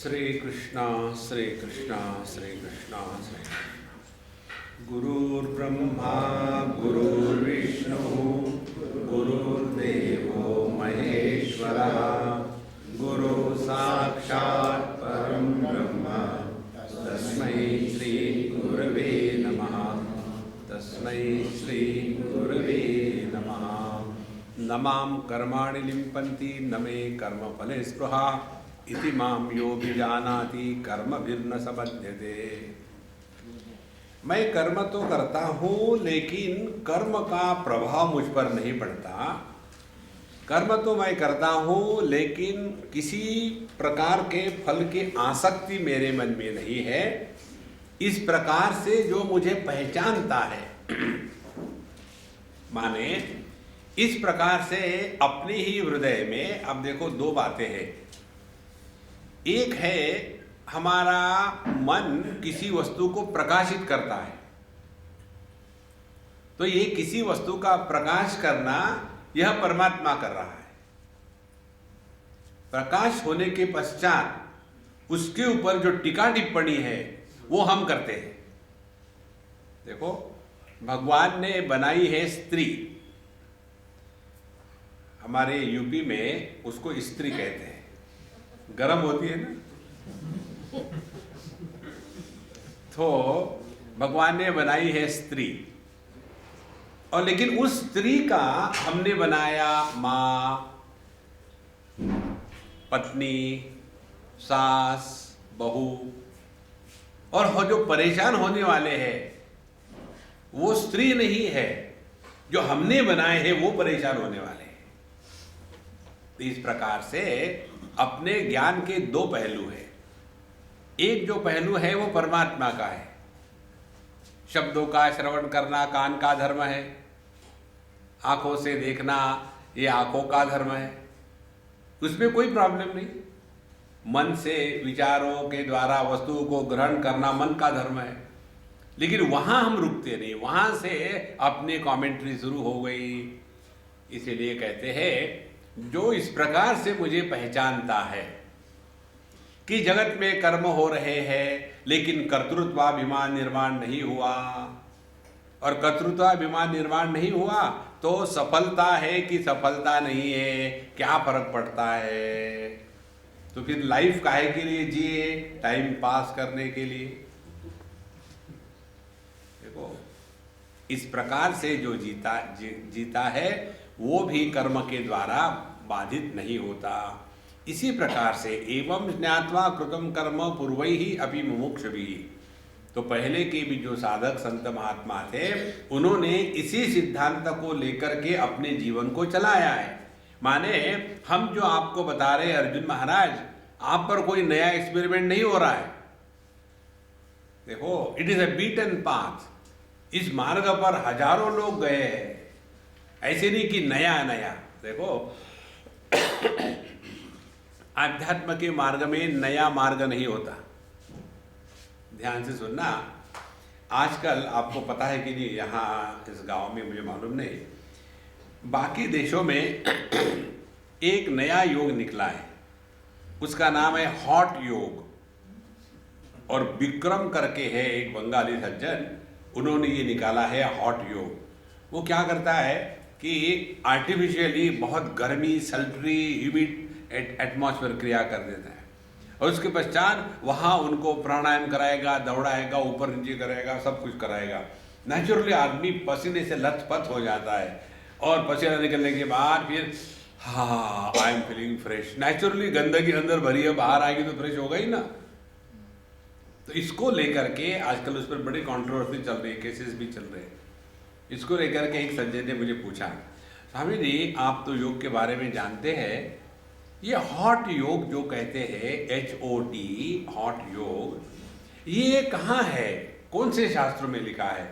श्री कृष्णा श्री कृष्णा श्री कृष्णा श्री गुरुर्ब्रह्मा गुरुर्विष्णु गुरुर्देवो महेश्वरः गुरु साक्षात् परं ब्रह्म तस्मै श्री गुरवे नमः तस्मै श्री गुरवे नमः। नमां कर्माणि लिम्पन्ति न मे कर्मफले स्पृहा इति मां योऽभिजानाति कर्मभिर्न सबध्यते। मैं कर्म तो करता हूँ लेकिन कर्म का प्रभाव मुझ पर नहीं पड़ता। कर्म तो मैं करता हूँ लेकिन किसी प्रकार के फल की आसक्ति मेरे मन में नहीं है। इस प्रकार से जो मुझे पहचानता है माने इस प्रकार से अपने ही हृदय में, अब देखो दो बातें हैं। एक है हमारा मन किसी वस्तु को प्रकाशित करता है, तो ये किसी वस्तु का प्रकाश करना यह परमात्मा कर रहा है। प्रकाश होने के पश्चात उसके ऊपर जो टीका टिप्पणी है वो हम करते हैं। देखो भगवान ने बनाई है स्त्री, हमारे यूपी में उसको स्त्री कहते हैं, गरम होती है ना। तो भगवान ने बनाई है स्त्री, और लेकिन उस स्त्री का हमने बनाया माँ, पत्नी, सास, बहू, और जो परेशान होने वाले हैं वो स्त्री नहीं है, जो हमने बनाए हैं वो परेशान होने वाले हैं। इस प्रकार से अपने ज्ञान के दो पहलू हैं। एक जो पहलू है वो परमात्मा का है, शब्दों का श्रवण करना कान का धर्म है, आंखों से देखना ये आंखों का धर्म है, उसमें कोई प्रॉब्लम नहीं। मन से विचारों के द्वारा वस्तुओं को ग्रहण करना मन का धर्म है, लेकिन वहां हम रुकते नहीं, वहां से अपनी कमेंट्री शुरू हो गई। इसीलिए कहते हैं जो इस प्रकार से मुझे पहचानता है कि जगत में कर्म हो रहे हैं लेकिन कर्तृत्वाभिमान निर्माण नहीं हुआ, और कर्तृत्वाभिमान निर्माण नहीं हुआ तो सफलता है कि सफलता नहीं है क्या फर्क पड़ता है। तो फिर लाइफ काहे के लिए जिए? टाइम पास करने के लिए। देखो इस प्रकार से जो जीता है वो भी कर्म के द्वारा बाधित नहीं होता। इसी प्रकार से एवं ज्ञात्वा कृतम कर्म पूर्वैहि अपि मुमुक्षुभिः, तो पहले के भी जो साधक संत महात्मा थे उन्होंने इसी सिद्धांत को लेकर के अपने जीवन को चलाया है। माने हम जो आपको बता रहे हैं अर्जुन महाराज, आप पर कोई नया एक्सपेरिमेंट नहीं हो रहा है। देखो it is a beaten path, इस मार्ग पर हजारों लोग गए हैं, ऐसे नहीं कि नया नया। देखो आध्यात्म के मार्ग में नया मार्ग नहीं होता। ध्यान से सुनना, आजकल आपको पता है कि नहीं, यहाँ इस गांव में मुझे मालूम नहीं, बाकी देशों में एक नया योग निकला है, उसका नाम है हॉट योग। और विक्रम करके है एक बंगाली सज्जन, उन्होंने ये निकाला है हॉट योग। वो क्या करता है कि आर्टिफिशियली बहुत गर्मी, सल्ट्री, ह्यूमिड एटमॉस्फेयर क्रिया कर देता है, और उसके पश्चात वहाँ उनको प्राणायाम कराएगा, दौड़ाएगा, ऊपर नीचे करेगा, सब कुछ कराएगा। नेचुरली आदमी पसीने से लथपथ हो जाता है, और पसीना निकलने के बाद फिर हाँ I am feeling fresh. Naturally गंदगी अंदर भरी है, बाहर आएगी तो फ्रेश होगा ही ना। तो इसको लेकर के आजकल उस पर बड़ी कंट्रोवर्सी चल रही है, केसेस भी चल रहे हैं। इसको लेकर के एक संजय ने मुझे पूछा, स्वामी जी आप तो योग के बारे में जानते हैं, ये हॉट योग जो कहते हैं HOT हॉट योग, ये कहाँ है, कौन से शास्त्रों में लिखा है?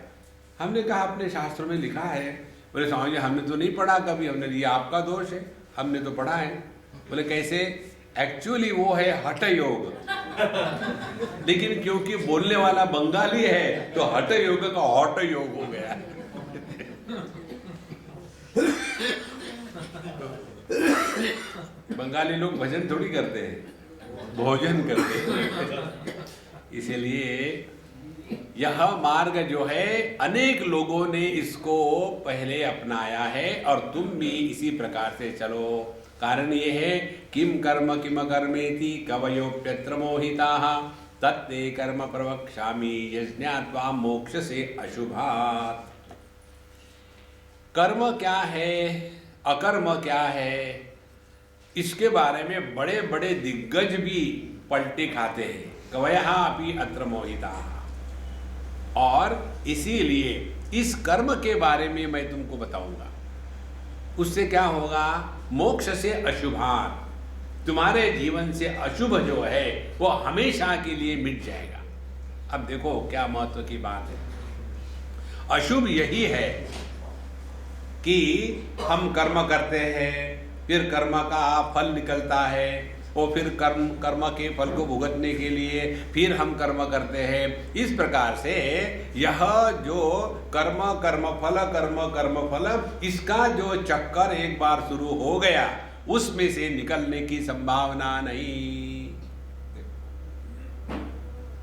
हमने कहा अपने शास्त्रों में लिखा है। बोले स्वामी जी हमने तो नहीं पढ़ा कभी। हमने ये आपका दोष है, हमने तो पढ़ा है। बोले कैसे? एक्चुअली वो है हठ योग, लेकिन क्योंकि बोलने वाला बंगाली है तो हठ योग का हॉट योग हो गया। बंगाली लोग भजन थोड़ी करते हैं, भोजन करते। इसलिए यह मार्ग जो है अनेक लोगों ने इसको पहले अपनाया है और तुम भी इसी प्रकार से चलो। कारण ये है किम कर्म किम कर्मेति कवयोप्यत्र मोहिताः तत्ते कर्म प्रवक्ष्यामि यज्ञात्वा मोक्ष से अशुभात्। कर्म क्या है, अकर्म क्या है, इसके बारे में बड़े बड़े दिग्गज भी पलटी खाते हैं। कवयः अपि अत्र मोहिताः। और इसीलिए इस कर्म के बारे में मैं तुमको बताऊंगा। उससे क्या होगा? मोक्ष से अशुभात्, तुम्हारे जीवन से अशुभ जो है वो हमेशा के लिए मिट जाएगा। अब देखो क्या महत्व की बात है। अशुभ यही है कि हम कर्म करते हैं, फिर कर्म का फल निकलता है, और फिर कर्म के फल को भुगतने के लिए फिर हम कर्म करते हैं। इस प्रकार से यह जो कर्म फल इसका जो चक्कर एक बार शुरू हो गया उसमें से निकलने की संभावना नहीं।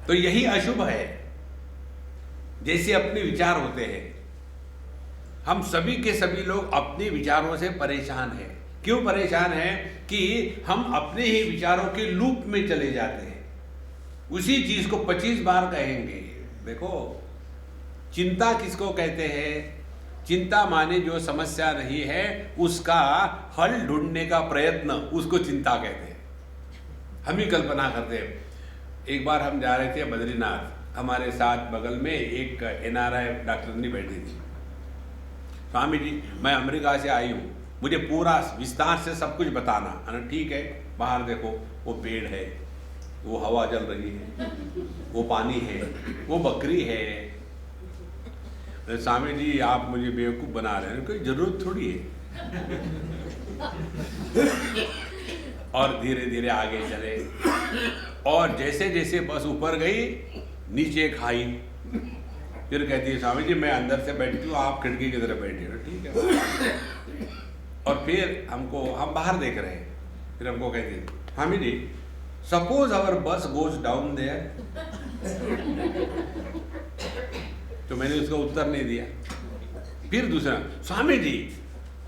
तो यही अशुभ है। जैसे अपने विचार होते हैं, हम सभी के सभी लोग अपने विचारों से परेशान हैं। क्यों परेशान है? कि हम अपने ही विचारों के लूप में चले जाते हैं, उसी चीज को 25 बार कहेंगे। देखो चिंता किसको कहते हैं? चिंता माने जो समस्या नहीं है उसका हल ढूंढने का प्रयत्न, उसको चिंता कहते हैं। हम ही कल्पना करते हैं। एक बार हम जा रहे थे बद्रीनाथ, हमारे साथ बगल में एक NRI डॉक्टरनी बैठी थी। स्वामी जी मैं अमेरिका से आई हूँ, मुझे पूरा विस्तार से सब कुछ बताना। अरे ठीक है, बाहर देखो वो पेड़ है, वो हवा चल रही है, वो पानी है, वो बकरी है। स्वामी जी आप मुझे बेवकूफ़ बना रहे हैं, कोई जरूरत थोड़ी है। और धीरे धीरे आगे चले, और जैसे जैसे बस ऊपर गई नीचे खाई। फिर कहती है स्वामी जी मैं अंदर से बैठी हूँ, आप खिड़की की तरफ बैठे हो। ठीक है। और फिर हम बाहर देख रहे हैं, फिर हमको कहती है स्वामी जी सपोज अवर बस गोज डाउन देयर। तो मैंने उसका उत्तर नहीं दिया। फिर दूसरा, स्वामी जी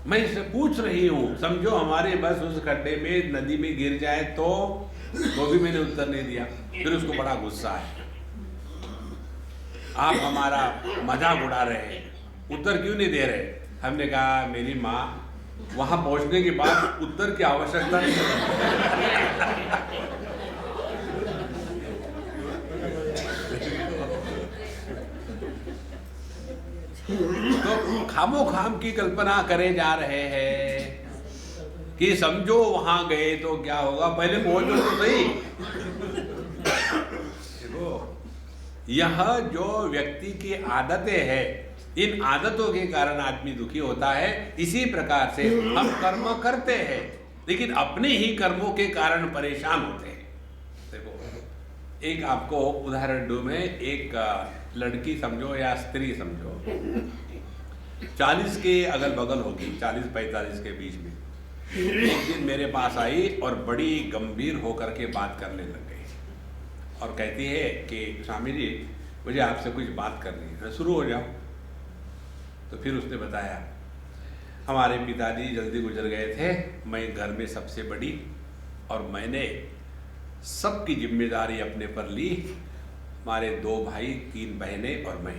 मैं इससे पूछ रही हूँ, समझो हमारी बस उस खड्डे में नदी में गिर जाए तो भी मैंने उत्तर नहीं दिया। फिर उसको बड़ा गुस्सा है, आप हमारा मजाक उड़ा रहे हैं, उत्तर क्यों नहीं दे रहे? हमने कहा मेरी माँ वहां पहुंचने के बाद उत्तर की आवश्यकता नहीं है। तो खामोखाम की कल्पना करे जा रहे हैं कि समझो वहां गए तो क्या होगा, पहले पहुंचो तो सही। देखो यह जो व्यक्ति की आदतें हैं, इन आदतों के कारण आदमी दुखी होता है। इसी प्रकार से हम कर्म करते हैं लेकिन अपने ही कर्मों के कारण परेशान होते हैं। देखो एक आपको उदाहरण दूं मैं, एक लड़की समझो या स्त्री समझो, 40 के अगल बगल होगी, 40-45 के बीच में। एक दिन मेरे पास आई और बड़ी गंभीर होकर के बात करने लग गई और कहती है कि स्वामी जी मुझे आपसे कुछ बात करनी है। शुरू हो जाओ। तो फिर उसने बताया हमारे पिताजी जल्दी गुजर गए थे, मैं घर में सबसे बड़ी, और मैंने सबकी जिम्मेदारी अपने पर ली। हमारे 2 भाई 3 बहनें और मैं,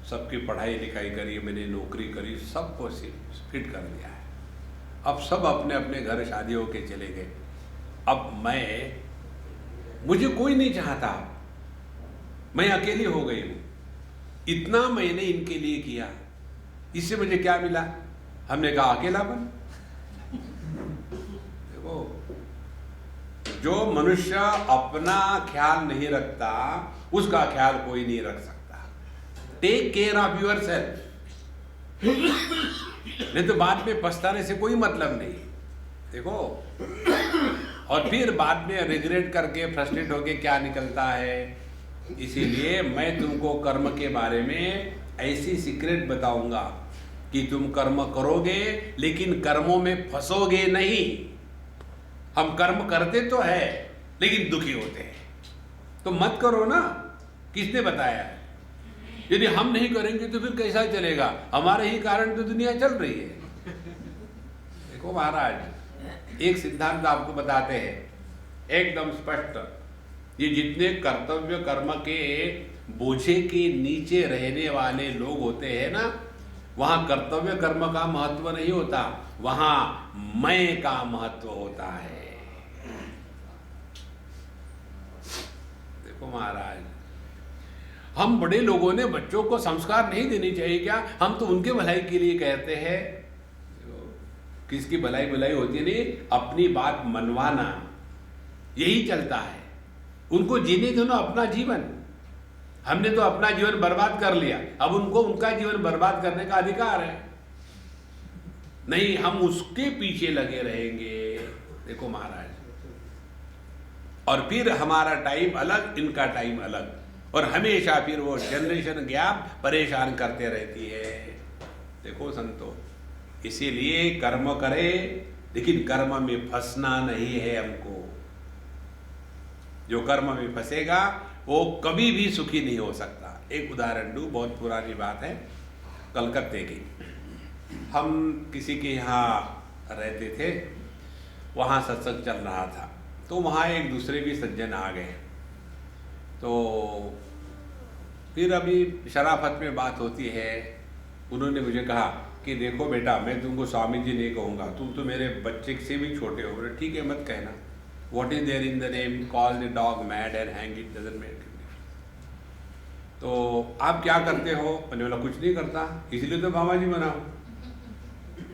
सबकी पढ़ाई लिखाई करी, मैंने नौकरी करी, सबको फिट कर दिया है। अब सब अपने अपने घर शादी होके चले गए। अब मुझे कोई नहीं चाहता, मैं अकेली हो गई हूँ। इतना मैंने इनके लिए किया, इससे मुझे क्या मिला? हमने कहा अकेलापन। देखो जो मनुष्य अपना ख्याल नहीं रखता उसका ख्याल कोई नहीं रख सकता। Take care of yourself, नहीं तो बाद में पछताने से कोई मतलब नहीं। देखो और फिर बाद में रिग्रेट करके फ्रस्ट्रेट होके क्या निकलता है। इसीलिए मैं तुमको कर्म के बारे में ऐसी सीक्रेट बताऊंगा कि तुम कर्म करोगे लेकिन कर्मों में फंसोगे नहीं। हम कर्म करते तो है लेकिन दुखी होते हैं। तो मत करो ना, किसने बताया है? यदि हम नहीं करेंगे तो फिर कैसा चलेगा? हमारे ही कारण तो दुनिया चल रही है। देखो महाराज, एक सिद्धांत आपको बताते हैं एकदम स्पष्ट। ये जितने कर्तव्य कर्म के बोझे के नीचे रहने वाले लोग होते हैं ना, वहां कर्तव्य कर्म का महत्व नहीं होता, वहां मैं का महत्व होता है। देखो महाराज, हम बड़े लोगों ने बच्चों को संस्कार नहीं देने चाहिए क्या? हम तो उनके भलाई के लिए कहते हैं। किसकी भलाई भलाई होती है? नहीं, अपनी बात मनवाना, यही चलता है। उनको जीने दो ना अपना जीवन। हमने तो अपना जीवन बर्बाद कर लिया, अब उनको उनका जीवन बर्बाद करने का अधिकार है। नहीं, हम उसके पीछे लगे रहेंगे। देखो महाराज, और फिर हमारा टाइम अलग, इनका टाइम अलग, और हमेशा फिर वो जनरेशन गैप परेशान करते रहती है। देखो संतो, इसीलिए कर्म करे, लेकिन कर्म में फंसना नहीं है हमको। जो कर्म में फंसेगा वो कभी भी सुखी नहीं हो सकता। एक उदाहरण दूं, बहुत पुरानी बात है, कलकत्ते की। हम किसी के यहाँ रहते थे, वहाँ सत्संग चल रहा था, तो वहाँ एक दूसरे भी सज्जन आ गए। तो फिर अभी शराफत में बात होती है। उन्होंने मुझे कहा कि देखो बेटा, मैं तुमको स्वामी जी नहीं कहूँगा, तुम तो मेरे बच्चे से भी छोटे हो। बोले ठीक है, मत कहना। What is there in the name? Call the dog mad and hang it, doesn't make a difference. तो आप क्या करते हो? मैंने बोला कुछ नहीं करता, इसलिए तो बाबा जी बना हूँ।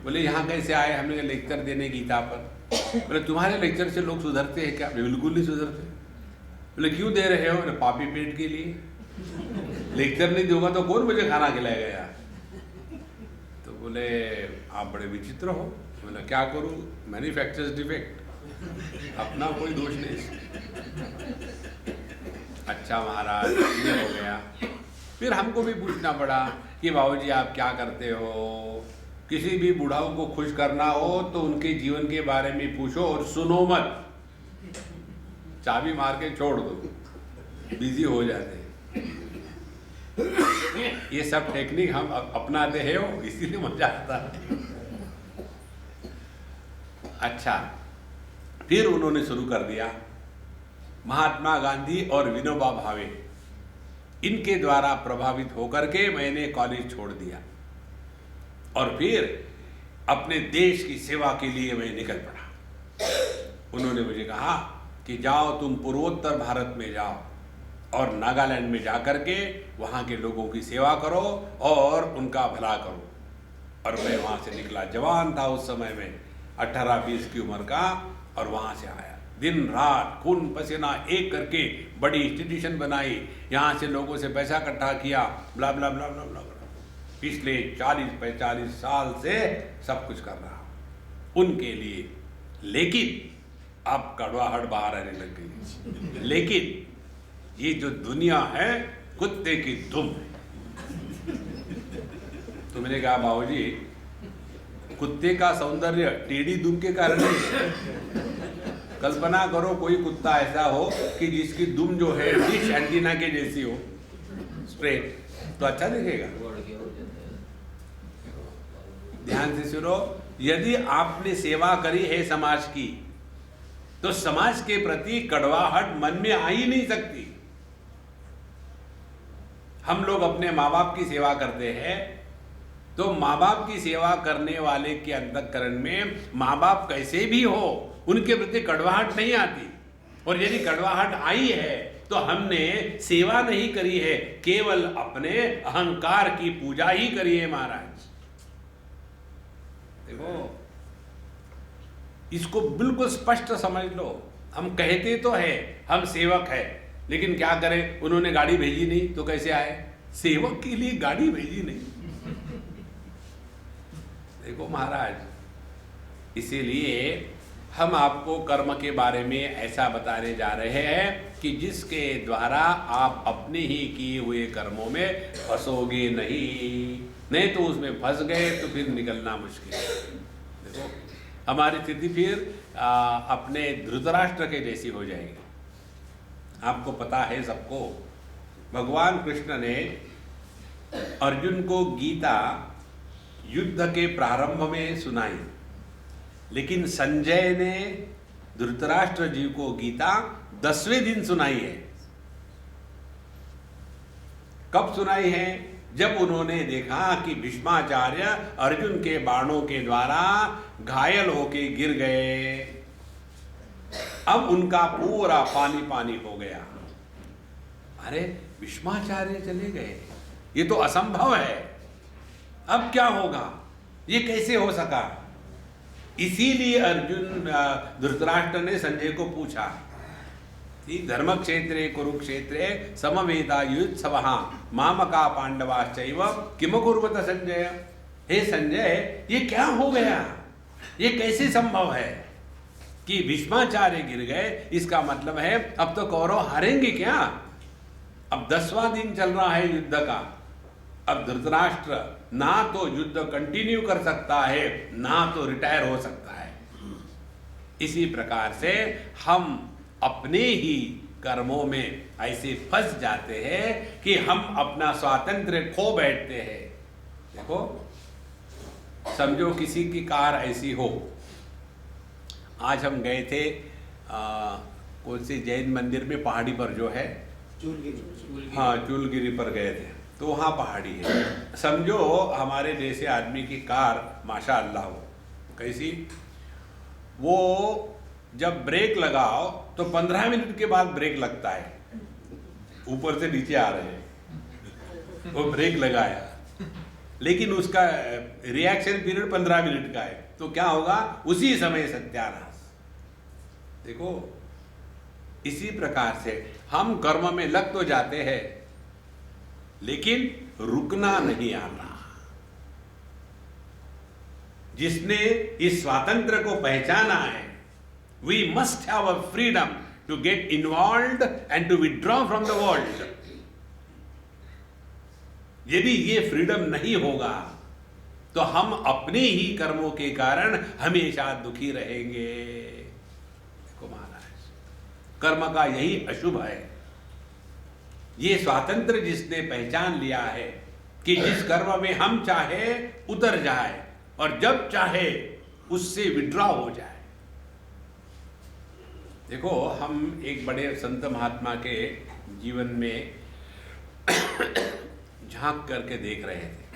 बोले यहाँ कैसे आए? हमने लेक्चर देने गीता पर। बोले तुम्हारे लेक्चर से लोग सुधरते हैं क्या? बिल्कुल नहीं सुधरते। बोले क्यों दे रहे हो? पापी पेट के लिए। लेक्चर नहीं दूंगा तो कौन मुझे खाना खिलाएगा यार? तो बोले आप बड़े विचित्र हो। बोला क्या करूँ, मैन्युफैक्चरर्स डिफेक्ट, अपना कोई दोष नहीं। अच्छा महाराज, ये हो गया। फिर हमको भी पूछना पड़ा कि बाबूजी आप क्या करते हो? किसी भी बुढ़ाओं को खुश करना हो तो उनके जीवन के बारे में पूछो और सुनो मत, चाबी मार के छोड़ दो, बिजी हो जाते हैं। ये सब टेक्निक हम अपनाते हैं, इसीलिए मजा आता है। अच्छा, फिर उन्होंने शुरू कर दिया। महात्मा गांधी और विनोबा भावे, इनके द्वारा प्रभावित होकर के मैंने कॉलेज छोड़ दिया और फिर अपने देश की सेवा के लिए मैं निकल पड़ा। उन्होंने मुझे कहा कि जाओ तुम पूर्वोत्तर भारत में जाओ और नागालैंड में जाकर के वहाँ के लोगों की सेवा करो और उनका भला करो। और मैं वहाँ से निकला, जवान था उस समय में, 18-20 की उम्र का, और वहाँ से आया। दिन रात खून पसीना एक करके बड़ी इंस्टीट्यूशन बनाई, यहाँ से लोगों से पैसा इकट्ठा किया, ब्ला ब्ला ब्ला ब्ला ब्ला। पिछले 40-45 साल से सब कुछ कर रहा हूँ उनके लिए। लेकिन अब कड़वाहट बाहर आने लग गई। लेकिन ये जो दुनिया है कुत्ते की दुम है। तो मैंने कहा बाबूजी, कुत्ते का सौंदर्य टेढ़ी दुम के कारण नहीं। कल्पना करो कोई कुत्ता ऐसा हो कि जिसकी दुम जो है डिश एंटीना के जैसी हो, स्ट्रेट, तो अच्छा दिखेगा। ध्यान से सुनो, यदि आपने सेवा करी है समाज की, तो समाज के प्रति कड़वाहट मन में आ ही नहीं सकती। हम लोग अपने माँ बाप की सेवा करते हैं, तो माँ बाप की सेवा करने वाले के अंतःकरण में माँ बाप कैसे भी हो, उनके प्रति कड़वाहट नहीं आती। और यदि कड़वाहट आई है तो हमने सेवा नहीं करी है, केवल अपने अहंकार की पूजा ही करी है महाराज। देखो, इसको बिल्कुल स्पष्ट समझ लो। हम कहते तो है हम सेवक है, लेकिन क्या करें, उन्होंने गाड़ी भेजी नहीं तो कैसे आए? सेवक के लिए गाड़ी भेजी नहीं। देखो महाराज, इसीलिए हम आपको कर्म के बारे में ऐसा बताने जा रहे हैं कि जिसके द्वारा आप अपने ही किए हुए कर्मों में फंसोगे नहीं तो उसमें फंस गए तो फिर निकलना मुश्किल है। देखो हमारी स्थिति फिर अपने धृतराष्ट्र के जैसी हो जाएगी। आपको पता है सबको, भगवान कृष्ण ने अर्जुन को गीता युद्ध के प्रारंभ में सुनाई, लेकिन संजय ने धृतराष्ट्र जी को गीता 10वें दिन सुनाई है। कब सुनाई है? जब उन्होंने देखा कि भीष्माचार्य अर्जुन के बाणों के द्वारा घायल होके गिर गए। अब उनका पूरा पानी पानी हो गया। अरे भीष्माचार्य चले गए, ये तो असंभव है, अब क्या होगा, ये कैसे हो सका? इसीलिए अर्जुन धृतराष्ट्र ने संजय को पूछा, धर्म क्षेत्रे कुरुक्षेत्रे समवेतायुत्सवः मामका पांडवाश्चैव किम कुर्वत संजय। हे संजय, ये क्या हो गया? ये कैसे संभव है कि भीष्माचार्य गिर गए? इसका मतलब है अब तो कौरव हारेंगे क्या? अब 10वां दिन चल रहा है युद्ध का। अब धृतराष्ट्र ना तो युद्ध कंटिन्यू कर सकता है, ना तो रिटायर हो सकता है। इसी प्रकार से हम अपने ही कर्मों में ऐसे फंस जाते हैं कि हम अपना स्वातंत्र्य खो बैठते हैं। देखो, समझो किसी की कार ऐसी हो। आज हम गए थे कौन सी जैन मंदिर में, पहाड़ी पर जो है चूलगिरी, हाँ चूलगिरी पर गए थे, तो वहाँ पहाड़ी है। समझो हमारे जैसे आदमी की कार माशाअल्लाह हो, कैसी, वो जब ब्रेक लगाओ तो 15 मिनट के बाद ब्रेक लगता है, ऊपर से नीचे आ रहे हैं, वो ब्रेक लगाया, लेकिन उसका रिएक्शन पीरियड 15 मिनट का है, तो क्या होगा, उसी समय सत्यानाश। देखो, इसी प्रकार से हम कर्म में लग तो जाते हैं, लेकिन रुकना नहीं आता। जिसने इस स्वातंत्र को पहचाना है, we must have a freedom to get involved and to withdraw from the world. यदि ये फ्रीडम नहीं होगा तो हम अपने ही कर्मों के कारण हमेशा दुखी रहेंगे। देखो महाराज, कर्म का यही अशुभ है। ये स्वातंत्र जिसने पहचान लिया है कि जिस कर्म में हम चाहे उतर जाए और जब चाहे उससे विड्रॉ हो जाए। देखो, हम एक बड़े संत महात्मा के जीवन में झांक करके देख रहे थे।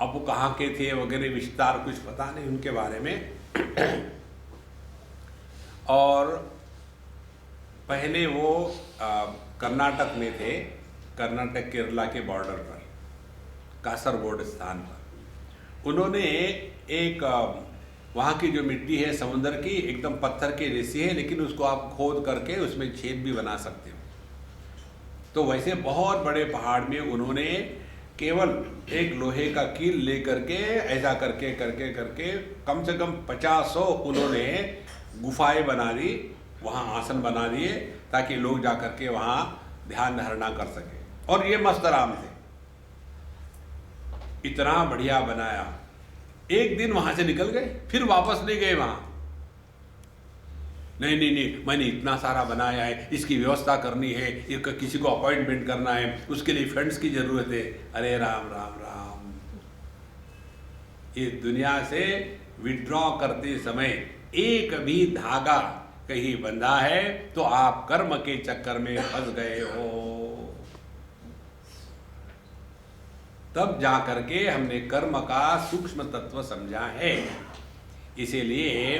अब वो कहाँ के थे वगैरह विस्तार कुछ पता नहीं उनके बारे में। और पहले वो कर्नाटक में थे, कर्नाटक केरला के बॉर्डर पर, कासरगोड स्थान पर। उन्होंने एक वहाँ की जो मिट्टी है समुद्र की, एकदम पत्थर की जैसी है, लेकिन उसको आप खोद करके उसमें छेद भी बना सकते हो। तो वैसे बहुत बड़े पहाड़ में उन्होंने केवल एक लोहे का कील ले करके ऐसा करके करके करके कम से कम 50 उन्होंने गुफाएं बना दी, वहाँ आसन बना दिए ताकि लोग जा करके वहाँ ध्यान धारणा कर सके। और ये मस्त आराम थे, इतना बढ़िया बनाया। एक दिन वहां से निकल गए, फिर वापस नहीं गए वहां। नहीं नहीं नहीं, मैंने इतना सारा बनाया है, इसकी व्यवस्था करनी है, किसी को अपॉइंटमेंट करना है, उसके लिए फंड्स की जरूरत है। अरे राम राम राम, ये दुनिया से विड्रॉ करते समय एक भी धागा कहीं बंधा है तो आप कर्म के चक्कर में फंस गए हो। तब जा करके हमने कर्म का सूक्ष्म तत्व समझा है। इसीलिए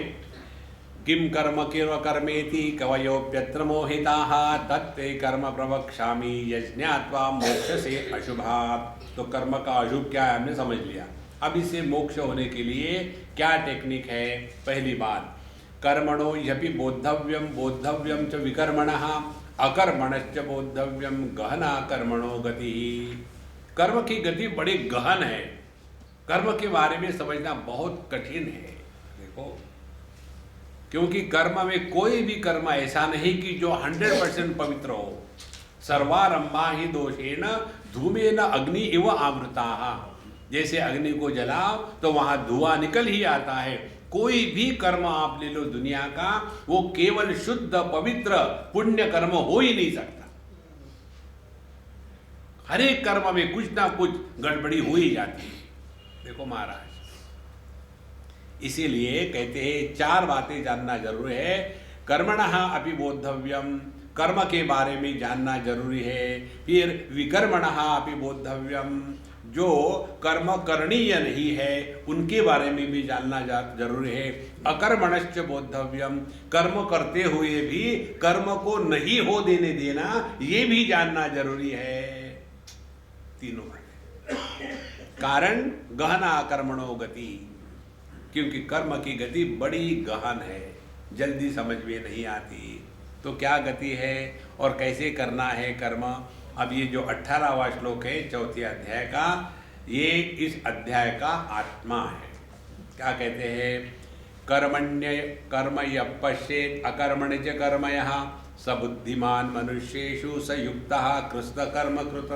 किम कर्म किम कर्मेति कवयोप्यत्र मोहिताः तत्ते कर्म प्रवक्ष्यामि यज्ञात्वा मोक्ष से अशुभात्। तो कर्म का अशुभ क्या है हमने समझ लिया। अब इससे मोक्ष होने के लिए क्या टेक्निक है? पहली बात, कर्मणो यपि बोद्धव्यम बोद्धव्यम च विकर्मणः अकर्मणश्च बोद्धव्यम गहना कर्मणो गति। कर्म की गति बड़ी गहन है, कर्म के बारे में समझना बहुत कठिन है। देखो, क्योंकि कर्म में कोई भी कर्म ऐसा नहीं कि जो 100% पवित्र हो। सर्वारंभा ही दोषेण धूमेन अग्नि इव आवृताः। जैसे अग्नि को जलाओ तो वहां धुआं निकल ही आता है, कोई भी कर्म आप ले लो दुनिया का, वो केवल शुद्ध पवित्र पुण्य कर्म हो ही नहीं सकता। हर एक कर्म में कुछ ना कुछ गड़बड़ी हो ही जाती है। देखो महाराज, इसीलिए कहते हैं 4 बातें जानना जरूरी है। कर्मणः अपि बोद्धव्यम, कर्म के बारे में जानना जरूरी है। फिर विकर्मणः अपि बोद्धव्यम, जो कर्म करणीय नहीं है उनके बारे में भी जानना जरूरी है। अकर्मणश्च बोद्धव्यम, कर्म करते हुए भी कर्म को नहीं हो देने देना, ये भी जानना जरूरी है। तीनों कारण गहना कर्मणो गति, क्योंकि कर्म की गति बड़ी गहन है, जल्दी समझ में नहीं आती। तो क्या गति है और कैसे करना है कर्म? अब ये जो 18वां श्लोक है 4थे अध्याय का, ये इस अध्याय का आत्मा है। क्या कहते हैं? कर्मण्य कर्म यः पश्येत् अकर्मण्य च कर्म यः स बुद्धिमान मनुष्येषु स युक्तः कृष्ण कर्म कृत।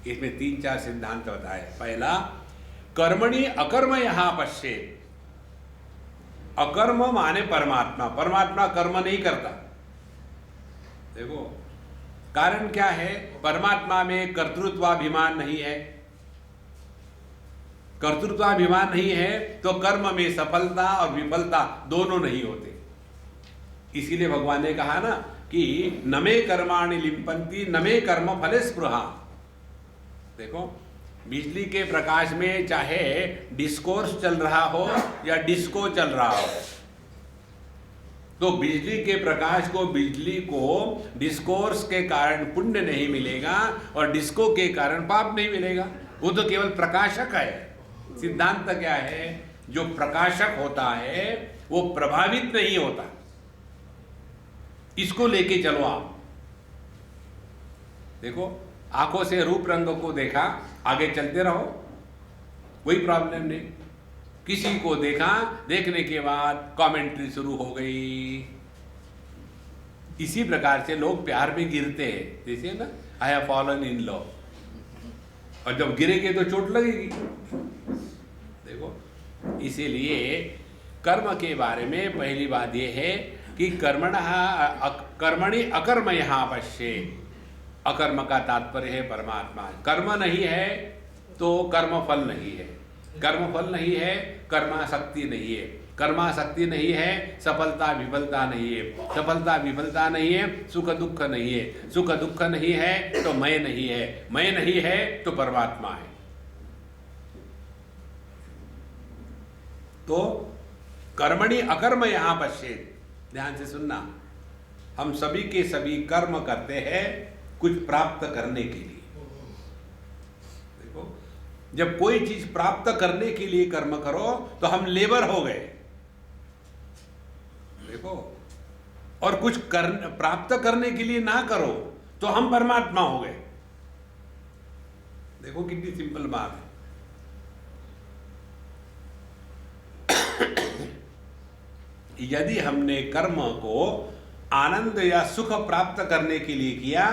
इसमें 3-4 सिद्धांत बताए। पहला, कर्मणि अकर्म यः पश्येत्। अकर्म माने परमात्मा, परमात्मा कर्म नहीं करता। देखो कारण क्या है? परमात्मा में कर्तृत्वाभिमान नहीं है। कर्तृत्वाभिमान नहीं है तो कर्म में सफलता और विफलता दोनों नहीं होते। इसीलिए भगवान ने कहा ना कि न मे कर्माणि लिम्पन्ति न मे कर्म फले स्पृहा। देखो, बिजली के प्रकाश में चाहे डिस्कोर्स चल रहा हो या डिस्को चल रहा हो, तो बिजली के प्रकाश को, बिजली को डिस्कोर्स के कारण पुण्य नहीं मिलेगा और डिस्को के कारण पाप नहीं मिलेगा। वो तो केवल प्रकाशक है। सिद्धांत क्या है? जो प्रकाशक होता है वो प्रभावित नहीं होता। इसको लेके चलो आप। देखो, आंखों से रूप रंग को देखा, आगे चलते रहो, कोई प्रॉब्लम नहीं। किसी को देखा, देखने के बाद कमेंट्री शुरू हो गई। इसी प्रकार से लोग प्यार में गिरते हैं, जैसे ना I have fallen in love, और जब गिरेंगे तो चोट लगेगी। देखो, इसीलिए कर्म के बारे में पहली बात यह है कि कर्मणि अकर्म यः पश्येत्। अकर्म का तात्पर्य है परमात्मा। कर्म नहीं है तो कर्म फल नहीं है, कर्म फल नहीं है, कर्मासक्ति नहीं है, कर्मासक्ति नहीं है, सफलता विफलता नहीं है, सफलता विफलता नहीं है, सुख दुख नहीं है, सुख दुख नहीं है तो मैं नहीं है, मैं नहीं है तो परमात्मा है। तो कर्मणि अकर्म यः पश्येत्। ध्यान से सुनना, हम सभी के सभी कर्म करते हैं कुछ प्राप्त करने के लिए। देखो, जब कोई चीज प्राप्त करने के लिए कर्म करो तो हम लेबर हो गए। देखो, और कुछ प्राप्त करने के लिए ना करो तो हम परमात्मा हो गए। देखो कितनी सिंपल बात है। यदि हमने कर्म को आनंद या सुख प्राप्त करने के लिए किया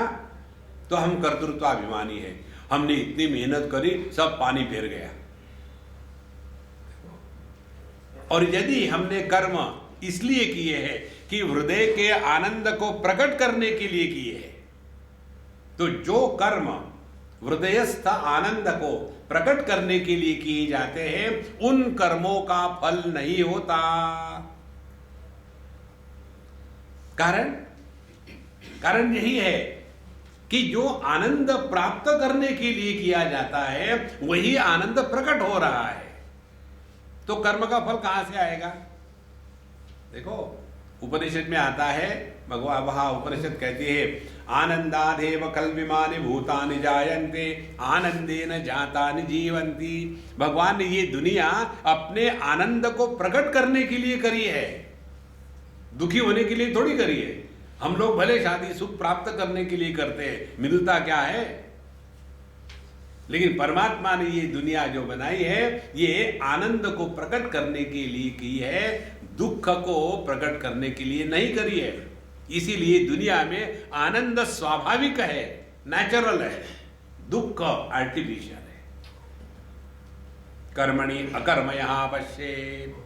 तो हम कर्तृत्वाभिमानी है। हमने इतनी मेहनत करी, सब पानी फेर गया। और यदि हमने कर्म इसलिए किए हैं कि हृदय के आनंद को प्रकट करने के लिए किए हैं, तो जो कर्म हृदयस्थ आनंद को प्रकट करने के लिए किए जाते हैं उन कर्मों का फल नहीं होता। कारण यही है कि जो आनंद प्राप्त करने के लिए किया जाता है वही आनंद प्रकट हो रहा है, तो कर्म का फल कहां से आएगा? देखो, उपनिषद में आता है, भगवान वहां उपनिषद कहती है आनंदादेव कल्विमानि भूतानि जायन्ते आनंदेन जातानि जीवन्ति। भगवान ने ये दुनिया अपने आनंद को प्रकट करने के लिए करी है, दुखी होने के लिए थोड़ी करी है। हम लोग भले शादी सुख प्राप्त करने के लिए करते हैं, मिलता क्या है? लेकिन परमात्मा ने ये दुनिया जो बनाई है ये आनंद को प्रकट करने के लिए की है, दुख को प्रकट करने के लिए नहीं करी है। इसीलिए दुनिया में आनंद स्वाभाविक है, नेचुरल है, दुख आर्टिफिशियल है। कर्मणि अकर्म यः पश्येत्।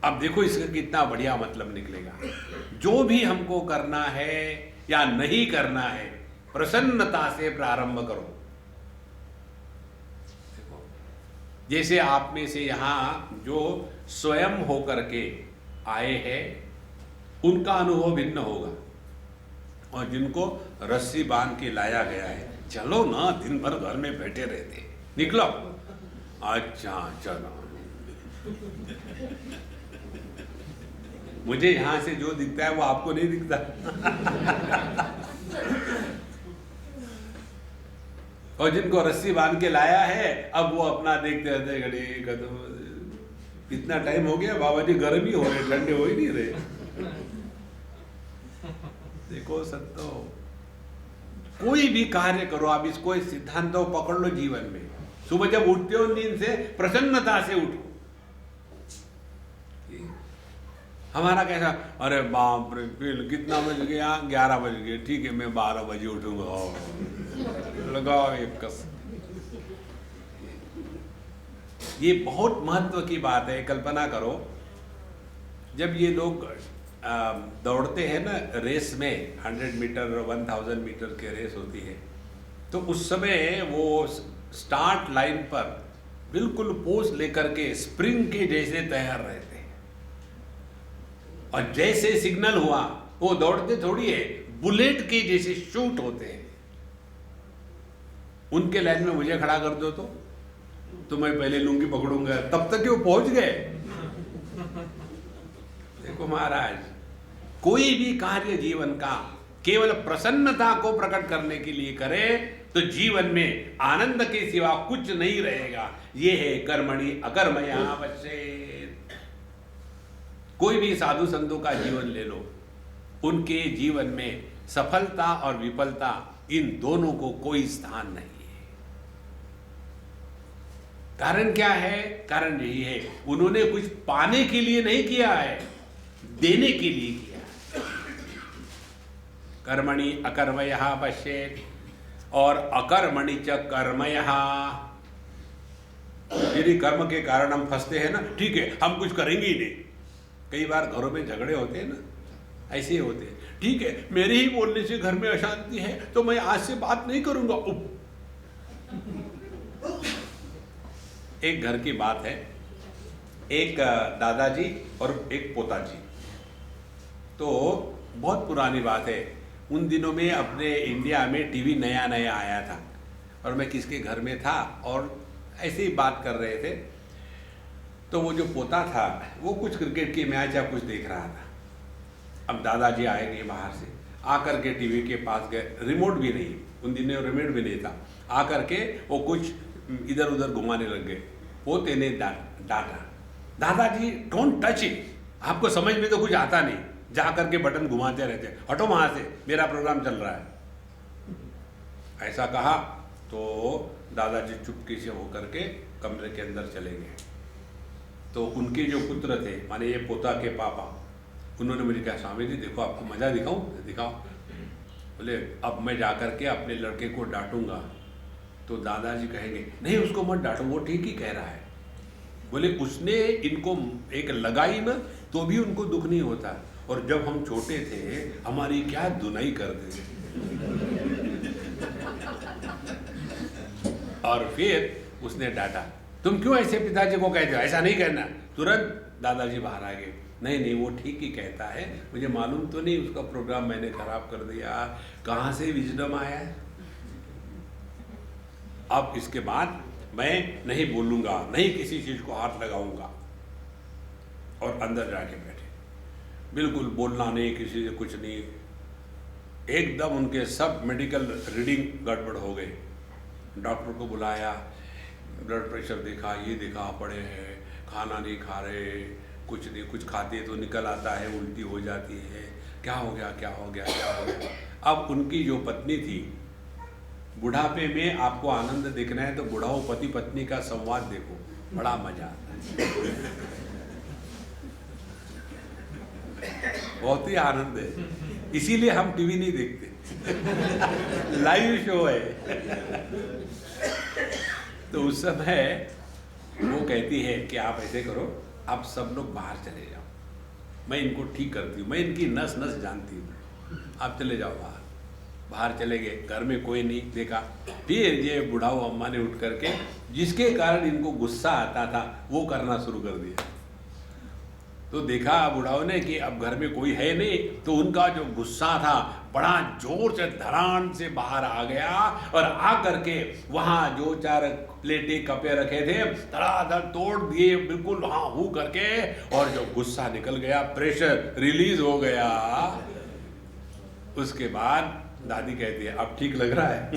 अब देखो इसका कितना बढ़िया मतलब निकलेगा। जो भी हमको करना है या नहीं करना है, प्रसन्नता से प्रारंभ करो। देखो, जैसे आप में से यहां जो स्वयं होकर के आए हैं उनका अनुभव भिन्न होगा, और जिनको रस्सी बांध के लाया गया है, चलो ना दिन भर घर में बैठे रहते, निकलो, अच्छा चलो। मुझे यहां से जो दिखता है वो आपको नहीं दिखता। और जिनको रस्सी बांध के लाया है, अब वो अपना देखते रहते, घड़ी कदम, इतना टाइम हो गया बाबा जी, गर्म ही हो रहे, ठंडे हो ही नहीं रहे। देखो सत्तो, कोई भी कार्य करो आप, इसको इस सिद्धांत को पकड़ लो जीवन में। सुबह जब उठते हो नींद से, प्रसन्नता से उठो। हमारा कैसा, अरे बाप रे, बिल कितना बज गया, 11 बज गए, ठीक है मैं 12 बजे उठूंगा, लगाओ एक कस। ये बहुत महत्व की बात है। कल्पना करो, जब ये लोग दौड़ते हैं ना रेस में, 100 मीटर 1000 मीटर की रेस होती है, तो उस समय वो स्टार्ट लाइन पर बिल्कुल पोज लेकर के स्प्रिंग के जैसे तैयार रहते हैं, और जैसे सिग्नल हुआ वो दौड़ते थोड़ी है, बुलेट के जैसे शूट होते हैं। उनके लाइन में मुझे खड़ा कर दो तो मैं पहले लुंगी पकड़ूंगा, तब तक वो पहुंच गए। देखो महाराज, कोई भी कार्य जीवन का केवल प्रसन्नता को प्रकट करने के लिए करे तो जीवन में आनंद के सिवा कुछ नहीं रहेगा। ये है कर्मणि अकर्मया पश्येत्। कोई भी साधु संतों का जीवन ले लो, उनके जीवन में सफलता और विफलता, इन दोनों को कोई स्थान नहीं है। कारण क्या है? कारण यही है, उन्होंने कुछ पाने के लिए नहीं किया है, देने के लिए किया। कर्मणि अकर्मयः पश्येत्, और अकर्मणि च कर्मयः। यदि कर्म के कारण हम फंसते हैं ना, ठीक है हम कुछ करेंगे ही नहीं। कई बार घरों में झगड़े होते हैं ना, ऐसे ही होते हैं, ठीक है मेरे ही बोलने से घर में अशांति है तो मैं आज से बात नहीं करूंगा। एक घर की बात है, एक दादाजी और एक पोताजी, तो बहुत पुरानी बात है। उन दिनों में अपने इंडिया में टीवी नया नया आया था, और मैं किसके घर में था और ऐसे ही बात कर रहे थे, तो वो जो पोता था वो कुछ क्रिकेट की मैच या कुछ देख रहा था। अब दादाजी आएंगे बाहर से, आकर के टीवी के पास गए, रिमोट भी नहीं, उन दिनों रिमोट भी नहीं था, आकर के वो कुछ इधर उधर घुमाने लग गए। पोते ने डांटा, दादाजी डोंट टच इट, आपको समझ में तो कुछ आता नहीं, जा करके बटन घुमाते रहते, हटो वहां से, मेरा प्रोग्राम चल रहा है। ऐसा कहा तो दादाजी चुपके से होकर के कमरे के अंदर चले गए। तो उनके जो पुत्र थे, माने ये पोता के पापा, उन्होंने मुझे कहा स्वामी जी देखो आपको मजा दिखाऊं, दिखाओ। बोले अब मैं जाकर के अपने लड़के को डांटूंगा तो दादाजी कहेंगे नहीं उसको मत डांटो, वो ठीक ही कह रहा है। बोले उसने इनको एक लगाई ना तो भी उनको दुख नहीं होता, और जब हम छोटे थे हमारी क्या धुनाई करते थे। और फिर उसने डांटा, तुम क्यों ऐसे पिताजी को कहते हो, ऐसा नहीं कहना। तुरंत दादाजी बाहर आ गए, नहीं नहीं वो ठीक ही कहता है, मुझे मालूम तो नहीं उसका प्रोग्राम मैंने खराब कर दिया, कहाँ से विजडम आया है। अब इसके बाद मैं नहीं बोलूंगा, नहीं किसी चीज को हाथ लगाऊंगा। और अंदर जाके बैठे, बिल्कुल बोलना नहीं, किसी से कुछ नहीं। एकदम उनके सब मेडिकल रीडिंग गड़बड़ हो गए। डॉक्टर को बुलाया, ब्लड प्रेशर देखा, ये देखा, पड़े हैं, खाना नहीं खा रहे, कुछ नहीं, कुछ खाते तो निकल आता है, उल्टी हो जाती है, क्या हो गया क्या हो गया क्या हो गया। अब उनकी जो पत्नी थी, बुढ़ापे में आपको आनंद देखना है तो बुढ़ाओ पति पत्नी का संवाद देखो, बड़ा मजा आता है, बहुत ही आनंद है। इसीलिए हम टीवी नहीं देखते, लाइव शो है। तो उस समय वो कहती है कि आप ऐसे करो, आप सब लोग बाहर चले जाओ, मैं इनको ठीक करती हूँ, मैं इनकी नस नस जानती हूँ, आप चले जाओ बाहर। बाहर चले गए, घर में कोई नहीं देखा। फिर ये बुढ़ाऊ अम्मा ने उठ करके जिसके कारण इनको गुस्सा आता था वो करना शुरू कर दिया। तो देखा बुढ़ाऊ ने कि अब घर में कोई है नहीं, तो उनका जो गुस्सा था बड़ा जोर से धड़ान से बाहर आ गया और आ करके वहाँ जो 4 प्लेटें कपे रखे थे धड़ाधड़ तोड़ दिए, बिल्कुल हाँ हू करके, और जो गुस्सा निकल गया, प्रेशर रिलीज हो गया। उसके बाद दादी कहती है अब ठीक लग रहा है।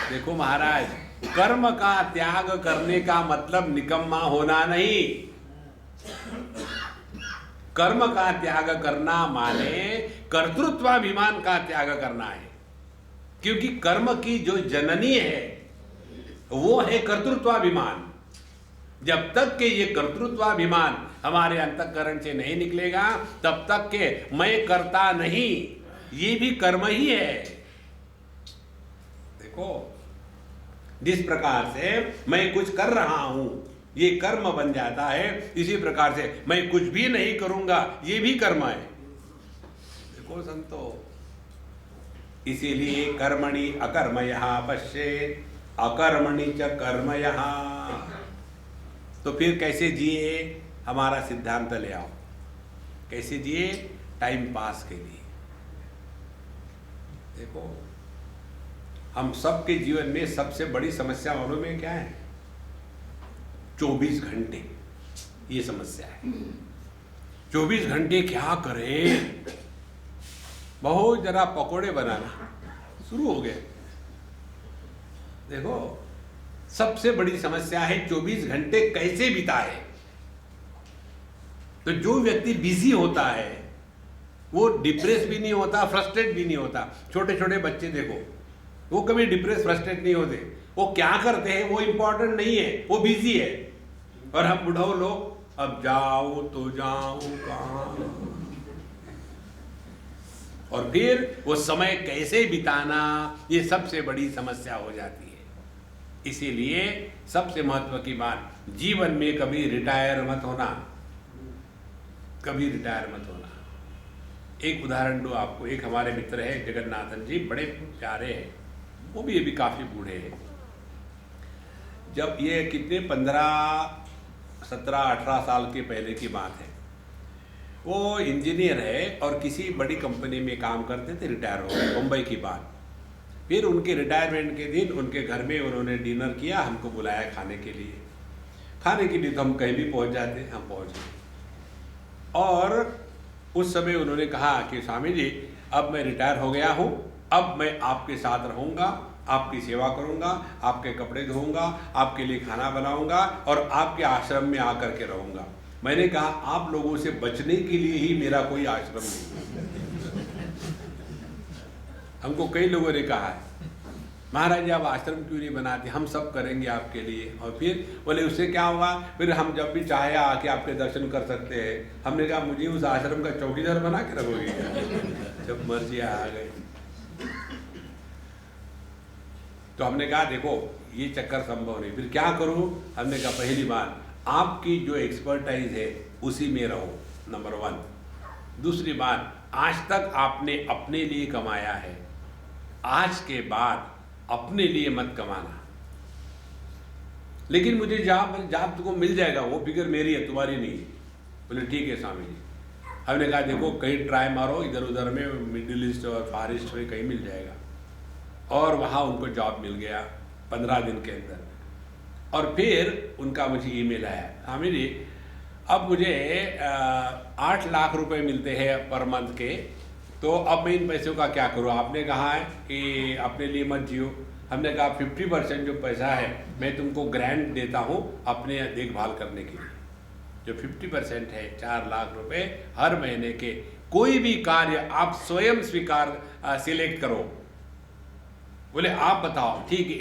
देखो महाराज, कर्म का त्याग करने का मतलब निकम्मा होना नहीं। कर्म का त्याग करना माने कर्तृत्वाभिमान का त्याग करना है, क्योंकि कर्म की जो जननी है वो है कर्तृत्वाभिमान। जब तक के ये कर्तृत्वाभिमान हमारे अंतःकरण से नहीं निकलेगा तब तक के मैं करता नहीं, ये भी कर्म ही है। देखो, जिस प्रकार से मैं कुछ कर रहा हूं ये कर्म बन जाता है, इसी प्रकार से मैं कुछ भी नहीं करूंगा ये भी कर्म है। देखो संतो, इसीलिए कर्मणि अकर्मयः पश्येत् अकर्मणि च कर्मयः। तो फिर कैसे जिए, हमारा सिद्धांत ले आओ। कैसे जिए? टाइम पास के लिए। देखो, हम सबके जीवन में सबसे बड़ी समस्या मालूम है क्या है? 24 घंटे, ये समस्या है। 24 घंटे क्या करें? बहुत जरा पकोड़े बनाना शुरू हो गए। देखो, सबसे बड़ी समस्या है 24 घंटे कैसे बिताए। तो जो व्यक्ति बिजी होता है वो डिप्रेस भी नहीं होता, फ्रस्ट्रेट भी नहीं होता। छोटे छोटे बच्चे देखो, वो कभी डिप्रेस फ्रस्ट्रेट नहीं होते। वो क्या करते हैं वो इंपॉर्टेंट नहीं है, वो बिजी है। और हम बुढ़ाओ लोग अब जाओ तो जाओ कहां, और फिर वो समय कैसे बिताना, ये सबसे बड़ी समस्या हो जाती है। इसीलिए सबसे महत्व की बात, जीवन में कभी रिटायर मत होना, कभी रिटायर मत होना। एक उदाहरण दो आपको। एक हमारे मित्र है जगन्नाथन जी, बड़े प्यारे हैं, वो भी अभी काफी बूढ़े हैं। जब ये कितने 15, 17, 18 साल के पहले की बात है, वो इंजीनियर है और किसी बड़ी कंपनी में काम करते थे, रिटायर हो गए, मुंबई की बात। फिर उनके रिटायरमेंट के दिन उनके घर में उन्होंने डिनर किया, हमको बुलाया खाने के लिए। खाने के लिए तो हम कहीं भी पहुंच जाते, हम पहुंच गए। और उस समय उन्होंने कहा कि स्वामी जी, अब मैं रिटायर हो गया हूँ, अब मैं आपके साथ रहूँगा, आपकी सेवा करूँगा, आपके कपड़े धोऊंगा, आपके लिए खाना बनाऊँगा और आपके आश्रम में आकर के रहूँगा। मैंने कहा आप लोगों से बचने के लिए ही मेरा कोई आश्रम नहीं। हमको कई लोगों ने कहा है, महाराज जी आप आश्रम क्यों नहीं बनाते, हम सब करेंगे आपके लिए। और फिर बोले उससे क्या होगा, फिर हम जब भी चाहे आके आपके दर्शन कर सकते हैं। हमने कहा मुझे उस आश्रम का चौकीदार बना के रखोगे क्या? जब मर्जी आ गए। तो हमने कहा देखो ये चक्कर संभव नहीं, फिर क्या करूं? हमने कहा पहली बात, आपकी जो एक्सपर्टाइज है उसी में रहो, नंबर 1। दूसरी बात, आज तक आपने अपने लिए कमाया है, आज के बाद अपने लिए मत कमाना। लेकिन मुझे जॉब तुमको मिल जाएगा, वो फिक्र मेरी है, तुम्हारी नहीं है। बोले ठीक है स्वामी जी। हमने कहा देखो कहीं ट्राई मारो, इधर उधर में मिडिल ईस्ट और फार ईस्ट में कहीं मिल जाएगा। और वहाँ उनको जॉब मिल गया 15 दिन के अंदर। और फिर उनका मुझे ईमेल आया, स्वामी जी अब मुझे 8 लाख रुपए मिलते हैं पर मंथ के, तो अब मैं इन पैसों का क्या करूँ? आपने कहा है कि अपने लिए मत जियो। हमने कहा 50% जो पैसा है मैं तुमको ग्रांट देता हूँ अपने देखभाल करने के लिए। जो 50% है 4 लाख रुपए हर महीने के, कोई भी कार्य आप स्वयं सिलेक्ट करो। बोले आप बताओ, ठीक है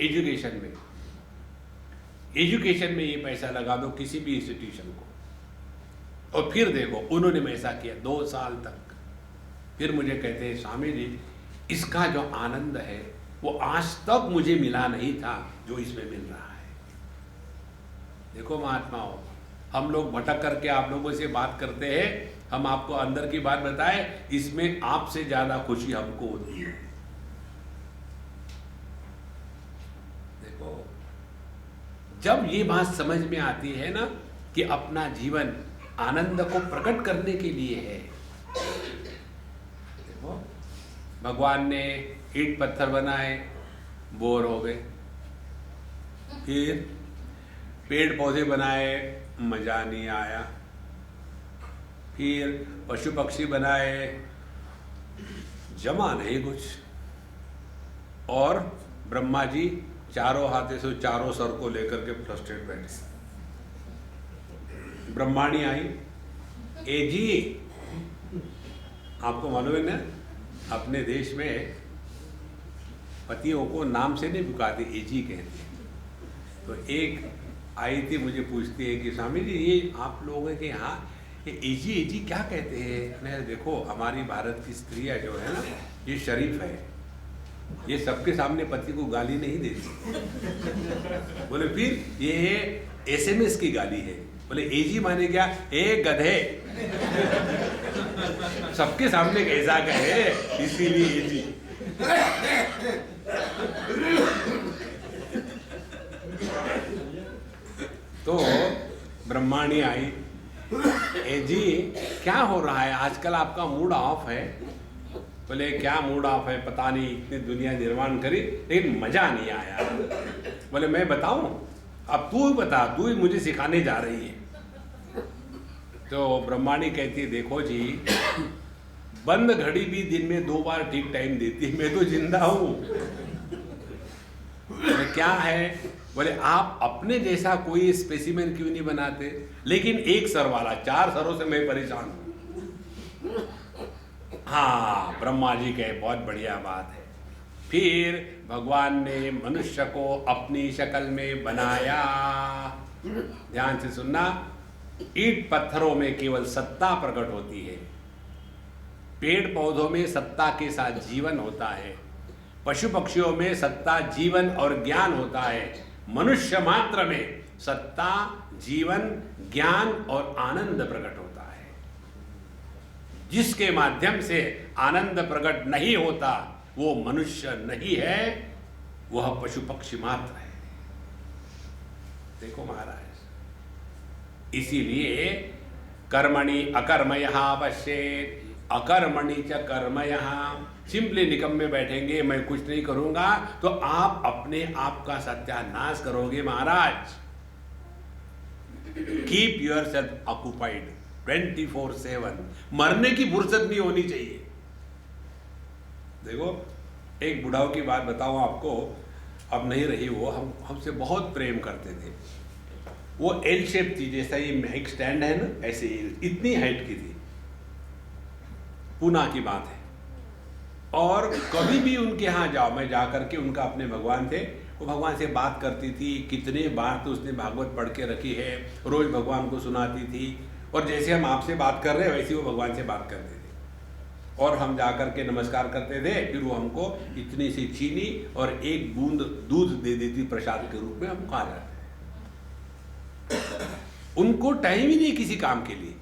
एजुकेशन में ये पैसा लगा दो किसी भी इंस्टीट्यूशन को। और फिर देखो उन्होंने ऐसा किया 2 साल तक। फिर मुझे कहते हैं स्वामी जी इसका जो आनंद है वो आज तक मुझे मिला नहीं था जो इसमें मिल रहा है। देखो महात्माओं, हम लोग भटक करके आप लोगों से बात करते हैं, हम आपको अंदर की बात बताए, इसमें आपसे ज्यादा खुशी हमको होती है। देखो, जब ये बात समझ में आती है ना कि अपना जीवन आनंद को प्रकट करने के लिए है। देखो, भगवान ने ईंट पत्थर बनाए, बोर हो गए, फिर पेड़ पौधे बनाए, मजा नहीं आया, फिर पशु पक्षी बनाए, जमा नहीं कुछ, और ब्रह्मा जी चारों हाथे से चारों सर को लेकर के फ्रस्ट्रेट बैठे। ब्रह्माणी आई, ए जी, आपको मालूम है ना, अपने देश में पतियों को नाम से नहीं पुकारते, ए जी कहते हैं। तो एक आई थी, मुझे पूछती है कि स्वामी जी, ये आप लोगों के यहाँ ये ए जी क्या कहते हैं? मैं, देखो, हमारी भारत की स्त्रियाँ जो है ना, ये शरीफ है, ये सबके सामने पति को गाली नहीं देती। बोले फिर ये SMS की गाली है। बोले ए जी माने क्या? ए गधे, सबके सामने कैसा कहे, इसीलिए ए जी। तो ब्रह्माणी आई, ए जी क्या हो रहा है आजकल, आपका मूड ऑफ है? बोले क्या मूड ऑफ है, पता नहीं, इतनी दुनिया निर्माण करी लेकिन मजा नहीं आया। बोले मैं बताऊं? अब तू बता, तू ही मुझे सिखाने जा रही है। तो ब्रह्माणी कहती है, देखो जी, बंद घड़ी भी दिन में 2 बार ठीक टाइम देती है, मैं तो जिंदा हूं। बोले क्या है? बोले आप अपने जैसा कोई स्पेसिमेन क्यों नहीं बनाते? लेकिन एक सर वाला, 4 सरों से मैं परेशान हूं। हाँ, ब्रह्मा जी कहे बहुत बढ़िया बात है। फिर भगवान ने मनुष्य को अपनी शक्ल में बनाया। ध्यान से सुनना, ईंट पत्थरों में केवल सत्ता प्रकट होती है, पेड़ पौधों में सत्ता के साथ जीवन होता है, पशु पक्षियों में सत्ता, जीवन और ज्ञान होता है, मनुष्य मात्र में सत्ता, जीवन, ज्ञान और आनंद प्रकट होता है। जिसके माध्यम से आनंद प्रकट नहीं होता वो मनुष्य नहीं है, वह पशु पक्षी मात्र है। देखो महाराज, इसीलिए कर्मणि अकर्मयः पश्येत्, अकर्मणि च कर्मयः। सिंपली निकम्मे बैठेंगे, मैं कुछ नहीं करूंगा, तो आप अपने आप का सत्यानाश करोगे महाराज। Keep yourself occupied 24/7। मरने की फुर्सत नहीं होनी चाहिए। देखो, एक बुढ़ाओं की बात बताऊं आपको, अब नहीं रही वो, हम हमसे बहुत प्रेम करते थे। वो एल शेप थी, जैसा ये माइक स्टैंड है ना, ऐसे इतनी हाइट की थी। पूना की बात है। और कभी भी उनके यहाँ जाओ, मैं जा करके, उनका अपने भगवान थे, वो भगवान से बात करती थी। कितने बार तो उसने भागवत पढ़ के रखी है, रोज भगवान को सुनाती थी। और जैसे हम आपसे बात कर रहे हैं वैसे वो भगवान से बात करते थे। और हम जा करके नमस्कार करते थे, फिर वो हमको इतनी सी चीनी और एक बूंद दूध दे देती प्रसाद के रूप में, हम खा जाते। उनको टाइम ही नहीं किसी काम के लिए।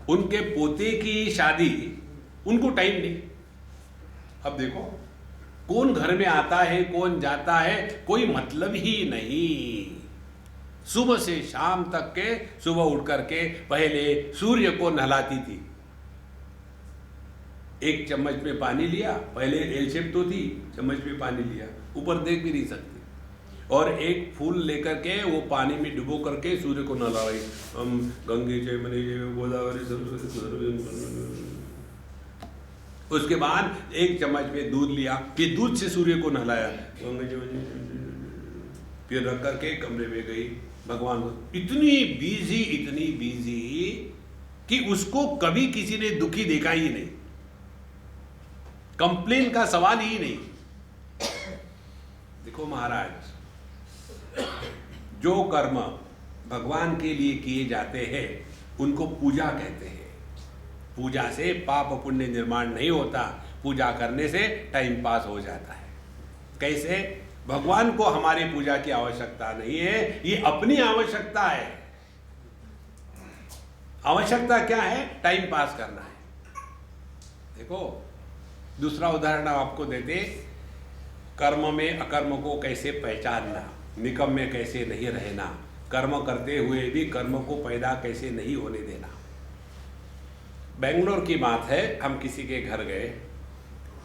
उनके पोते की शादी, उनको टाइम नहीं। अब देखो, कौन घर में आता है, कौन जाता है, कोई मतलब ही नहीं। सुबह से शाम तक के, सुबह उठ करके पहले सूर्य को नहलाती थी। एक चम्मच में पानी लिया, पहले एल शेप तो थी, चम्मच में पानी लिया, ऊपर देख भी नहीं सकती। और एक फूल लेकर के वो पानी में डुबो करके सूर्य को नहलाई। हम गंगे जयमुने गोदावरी सरस्वती। उसके बाद एक चम्मच में दूध लिया, फिर दूध से सूर्य को नहलाया, फिर रख करके कमरे में गई। भगवान इतनी बिजी कि उसको कभी किसी ने दुखी देखा ही नहीं, कंप्लेन का सवाल ही नहीं। देखो महाराज, जो कर्म भगवान के लिए किए जाते हैं उनको पूजा कहते हैं। पूजा से पाप पुण्य निर्माण नहीं होता, पूजा करने से टाइम पास हो जाता है। कैसे? भगवान को हमारी पूजा की आवश्यकता नहीं है, ये अपनी आवश्यकता है। आवश्यकता क्या है? टाइम पास करना है। देखो दूसरा उदाहरण आपको देते, कर्म में अकर्म को कैसे पहचानना, निकम में कैसे नहीं रहना, कर्म करते हुए भी कर्म को पैदा कैसे नहीं होने देना। बेंगलोर की बात है, हम किसी के घर गए,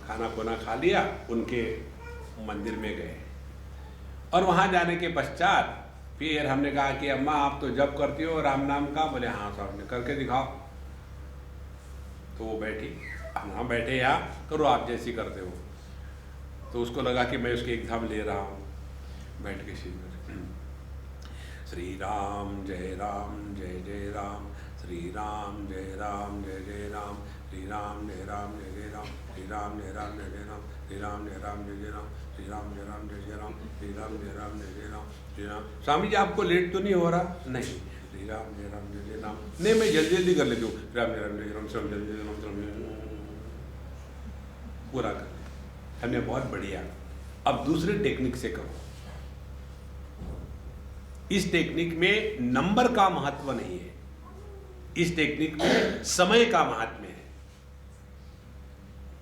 खाना खुना खा लिया, उनके मंदिर में गए और वहाँ जाने के पश्चात फिर हमने कहा कि अम्मा आप तो जप करती हो राम नाम का? बोले हाँ साहब, ने करके दिखाओ। तो वो बैठी, हम हाँ बैठे, यहाँ करो आप जैसी करते हो। तो उसको लगा कि मैं उसके एकदम ले रहा हूँ, बैठ के श्री राम जय जय राम, श्री राम जय जय राम, श्री राम जय जय राम, श्री राम जय जय राम, श्री राम जय जय राम, श्री राम जय जय राम, श्री राम जय जय राम, श्री राम। स्वामी जी आपको लेट तो नहीं हो रहा? नहीं। श्री राम जय जय राम, नहीं मैं जल्दी जल्दी कर लेती हूँ। राम जय राम, श्री राम जय राम, पूरा कर। हमने बहुत बढ़िया। अब दूसरे टेक्निक से करो। इस टेक्निक में नंबर का महत्व नहीं है, इस टेक्निक में समय का महत्व है।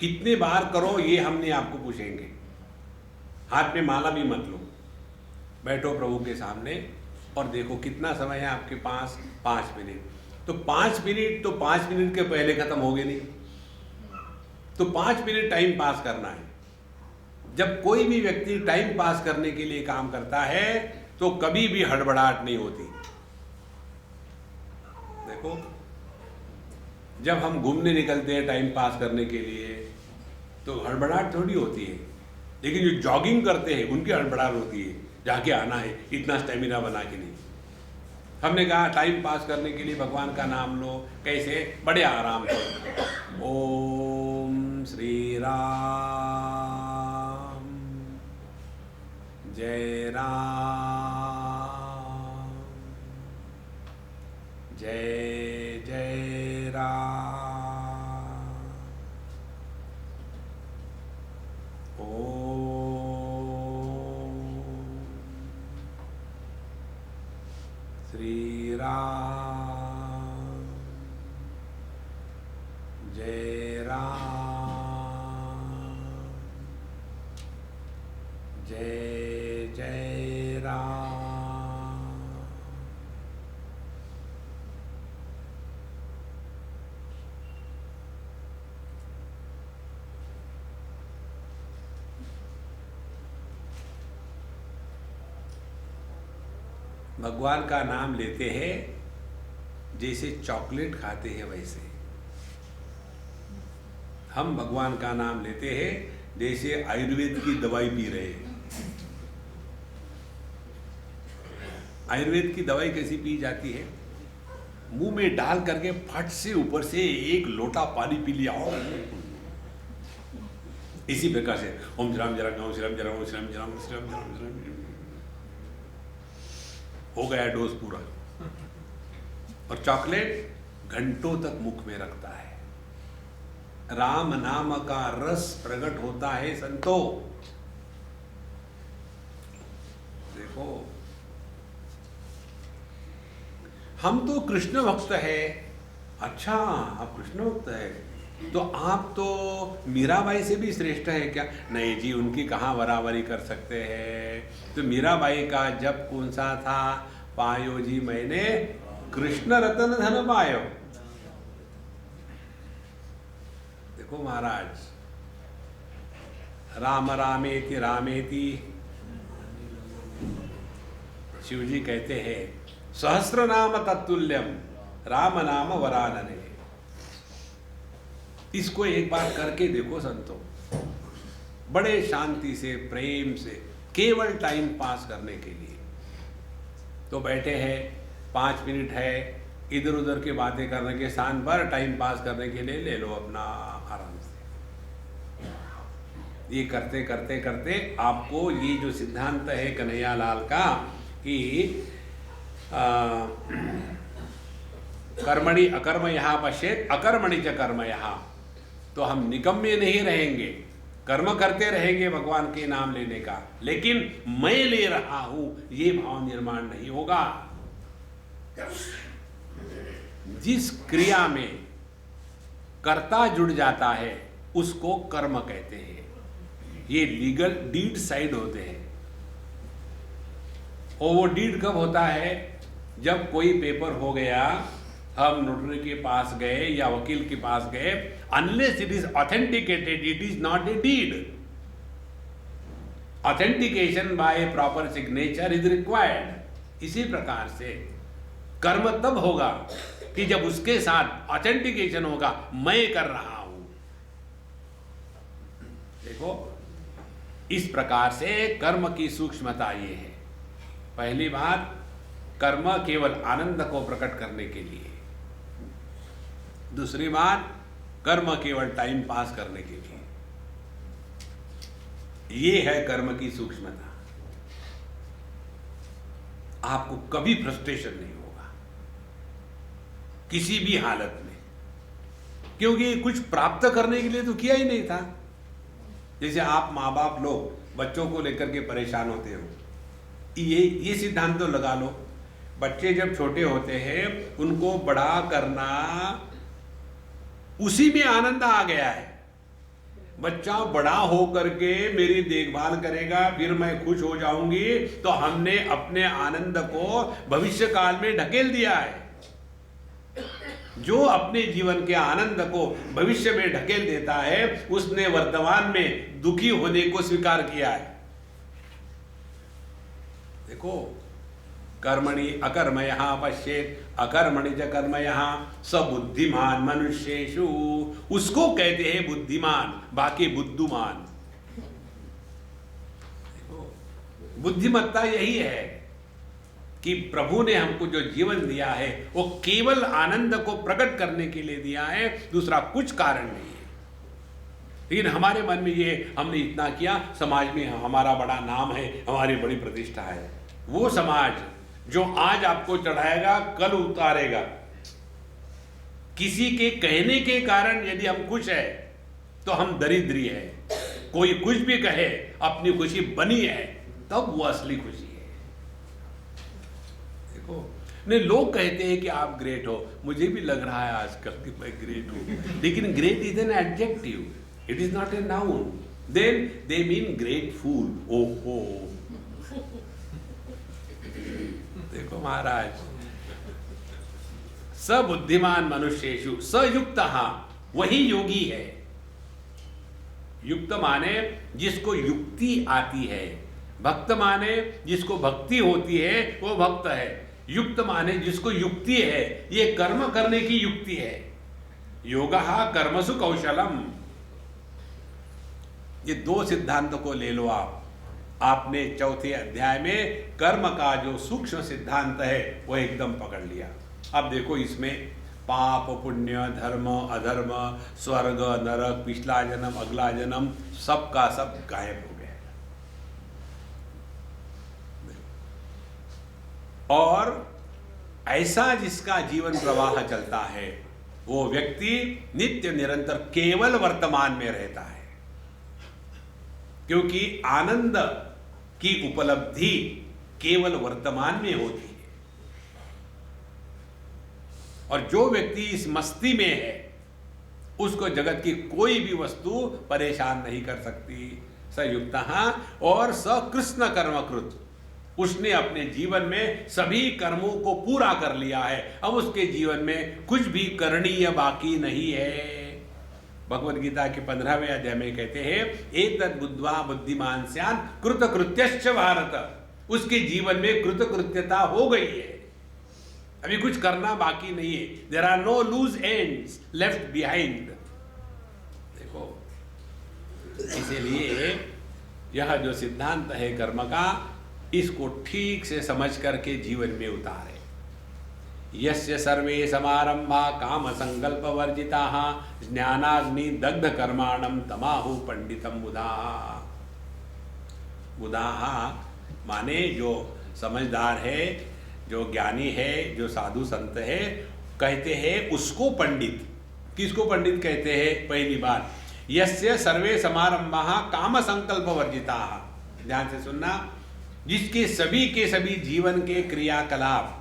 कितने बार करो ये हमने आपको पूछेंगे। हाथ में माला भी मत लो, बैठो प्रभु के सामने और देखो कितना समय है आपके पास, 5 मिनट। तो 5 मिनट तो 5 मिनट के पहले खत्म हो गए नहीं, तो 5 मिनट टाइम पास करना है। जब कोई भी व्यक्ति टाइम पास करने के लिए काम करता है तो कभी भी हड़बड़ाहट नहीं होती। देखो जब हम घूमने निकलते हैं टाइम पास करने के लिए तो हड़बड़ाहट थोड़ी होती है, लेकिन जो जॉगिंग करते हैं उनकी हड़बड़ाहट होती है, जाके आना है, इतना स्टेमिना बना के नहीं। हमने कहा टाइम पास करने के लिए भगवान का नाम लो, कैसे? बड़े आराम से। ओम श्री राम जय राम, जय जय राम। ओम श्री राम जय राम, जय जय राम। भगवान का नाम लेते हैं जैसे चॉकलेट खाते हैं, वैसे हम भगवान का नाम लेते हैं जैसे आयुर्वेद की दवाई पी रहे हैं। आयुर्वेद की दवाई कैसी पी जाती है? मुंह में डाल करके फट से ऊपर से एक लोटा पानी पी लिया, इसी प्रकार से ओम श्री राम जय राम, ओम श्री राम जय राम, ओम श्री राम जय राम, ओम श्री राम जय राम, हो गया डोज पूरा। और चॉकलेट घंटों तक मुख में रखता है। राम नाम का रस प्रकट होता है संतो। देखो हम तो कृष्ण भक्त है। अच्छा आप कृष्ण भक्त है तो आप तो मीराबाई से भी श्रेष्ठ है क्या? नहीं जी, उनकी कहाँ बराबरी कर सकते हैं। तो मीराबाई का जब कौन सा था? पायो जी मैंने कृष्ण रतन धन पायो। देखो महाराज, राम रामेति रामेति, शिव जी कहते हैं सहस्र नाम तत्तुल्यम राम नाम वरानने। इसको एक बार करके देखो संतो, बड़े शांति से प्रेम से, केवल टाइम पास करने के लिए। तो बैठे हैं 5 मिनट है, इधर उधर की बातें करने के स्थान पर टाइम पास करने के लिए ले लो अपना आराम से। ये करते करते करते आपको ये जो सिद्धांत है कन्हैया लाल का कि कर्मणि अकर्म यहाँ पश्येत अकर्मणि च कर्म यहाँ, तो हम निकम्मे नहीं रहेंगे, कर्म करते रहेंगे भगवान के नाम लेने का, लेकिन मैं ले रहा हूं ये भाव निर्माण नहीं होगा। जिस क्रिया में कर्ता जुड़ जाता है उसको कर्म कहते हैं। ये लीगल डीड साइड होते हैं। और वो डीड कब होता है? जब कोई पेपर हो गया, हम नोटरी के पास गए या वकील के पास गए, unless it is authenticated it is not a deed. Authentication by proper signature is required. इसी प्रकार से कर्म तब होगा कि जब उसके साथ ऑथेंटिकेशन होगा, मैं कर रहा हूं। देखो, इस प्रकार से कर्म की सूक्ष्मता ये है। पहली बात, कर्म केवल आनंद को प्रकट करने के लिए। दूसरी बात, कर्म केवल टाइम पास करने के लिए। ये है कर्म की सूक्ष्मता। आपको कभी फ्रस्ट्रेशन नहीं होगा किसी भी हालत में, क्योंकि कुछ प्राप्त करने के लिए तो किया ही नहीं था। जैसे आप माँ बाप लोग बच्चों को लेकर के परेशान होते हो, ये सिद्धांत तो लगा लो, बच्चे जब छोटे होते हैं उनको बड़ा करना, उसी में आनंद आ गया है। बच्चा बड़ा हो करके मेरी देखभाल करेगा, फिर मैं खुश हो जाऊंगी, तो हमने अपने आनंद को भविष्य काल में ढकेल दिया है। जो अपने जीवन के आनंद को भविष्य में ढकेल देता है, उसने वर्तमान में दुखी होने को स्वीकार किया है। देखो, कर्मणि अकर्मयः पश्येत् अकर्मणि च कर्मयः स बुद्धिमान मनुष्येषु। उसको कहते हैं बुद्धिमान, बाकी बुद्धुमान। देखो, बुद्धिमत्ता यही है कि प्रभु ने हमको जो जीवन दिया है वो केवल आनंद को प्रकट करने के लिए दिया है, दूसरा कुछ कारण नहीं है। लेकिन हमारे मन में ये, हमने इतना किया, समाज में हमारा बड़ा नाम है, हमारी बड़ी प्रतिष्ठा है। वो समाज जो आज आपको चढ़ाएगा कल उतारेगा। किसी के कहने के कारण यदि हम खुश है तो हम दरिद्री है। कोई कुछ भी कहे, अपनी खुशी बनी है, तब वो असली खुशी है। देखो, नहीं, लोग कहते हैं कि आप ग्रेट हो, मुझे भी लग रहा है आजकल कि मैं ग्रेट हूं, लेकिन great is an adjective, it is not a noun. Then they mean grateful. ओहो, देखो महाराज, सबुद्धिमान मनुष्येषु सयुक्तः, वही योगी है। युक्त माने जिसको युक्ति आती है, भक्त माने जिसको भक्ति होती है वो भक्त है। युक्त माने जिसको युक्ति है, ये कर्म करने की युक्ति है। योगः कर्मसु कौशलम। ये दो सिद्धांतों को ले लो आप। आपने चौथे अध्याय में कर्म का जो सूक्ष्म सिद्धांत है वो एकदम पकड़ लिया। अब देखो, इसमें पाप पुण्य, धर्म अधर्म, स्वर्ग नरक, पिछला जन्म अगला जन्म, सब का सब गायब हो गया। और ऐसा जिसका जीवन प्रवाह चलता है, वो व्यक्ति नित्य निरंतर केवल वर्तमान में रहता है, क्योंकि आनंद की उपलब्धि केवल वर्तमान में होती है। और जो व्यक्ति इस मस्ती में है, उसको जगत की कोई भी वस्तु परेशान नहीं कर सकती। सयुक्तः और सकृष्ण कर्मकृत, उसने अपने जीवन में सभी कर्मों को पूरा कर लिया है। अब उसके जीवन में कुछ भी करणीय बाकी नहीं है। भगवद गीता के 15वें अध्याय में कहते हैं, एतद् बुद्ध्वा बुद्धिमान स्यात् कृतकृत्यश्च भारत। उसके जीवन में कृतकृत्यता हो गई है, अभी कुछ करना बाकी नहीं है। There are no loose ends left behind. देखो, इसीलिए यह जो सिद्धांत है कर्म का, इसको ठीक से समझ करके जीवन में उतारे। यस्य सर्वे समारंभा काम संकल्प वर्जिताः ज्ञानाग्नि दग्ध कर्माणम तमाहु पंडितम बुधाः। बुधाः माने जो समझदार है, जो ज्ञानी है, जो साधु संत है, कहते हैं उसको पंडित। किसको पंडित कहते हैं? पहली बात, यस्य सर्वे समारंभाः काम संकल्प वर्जिताः, ध्यान से सुनना, जिसके सभी के सभी जीवन के क्रियाकलाप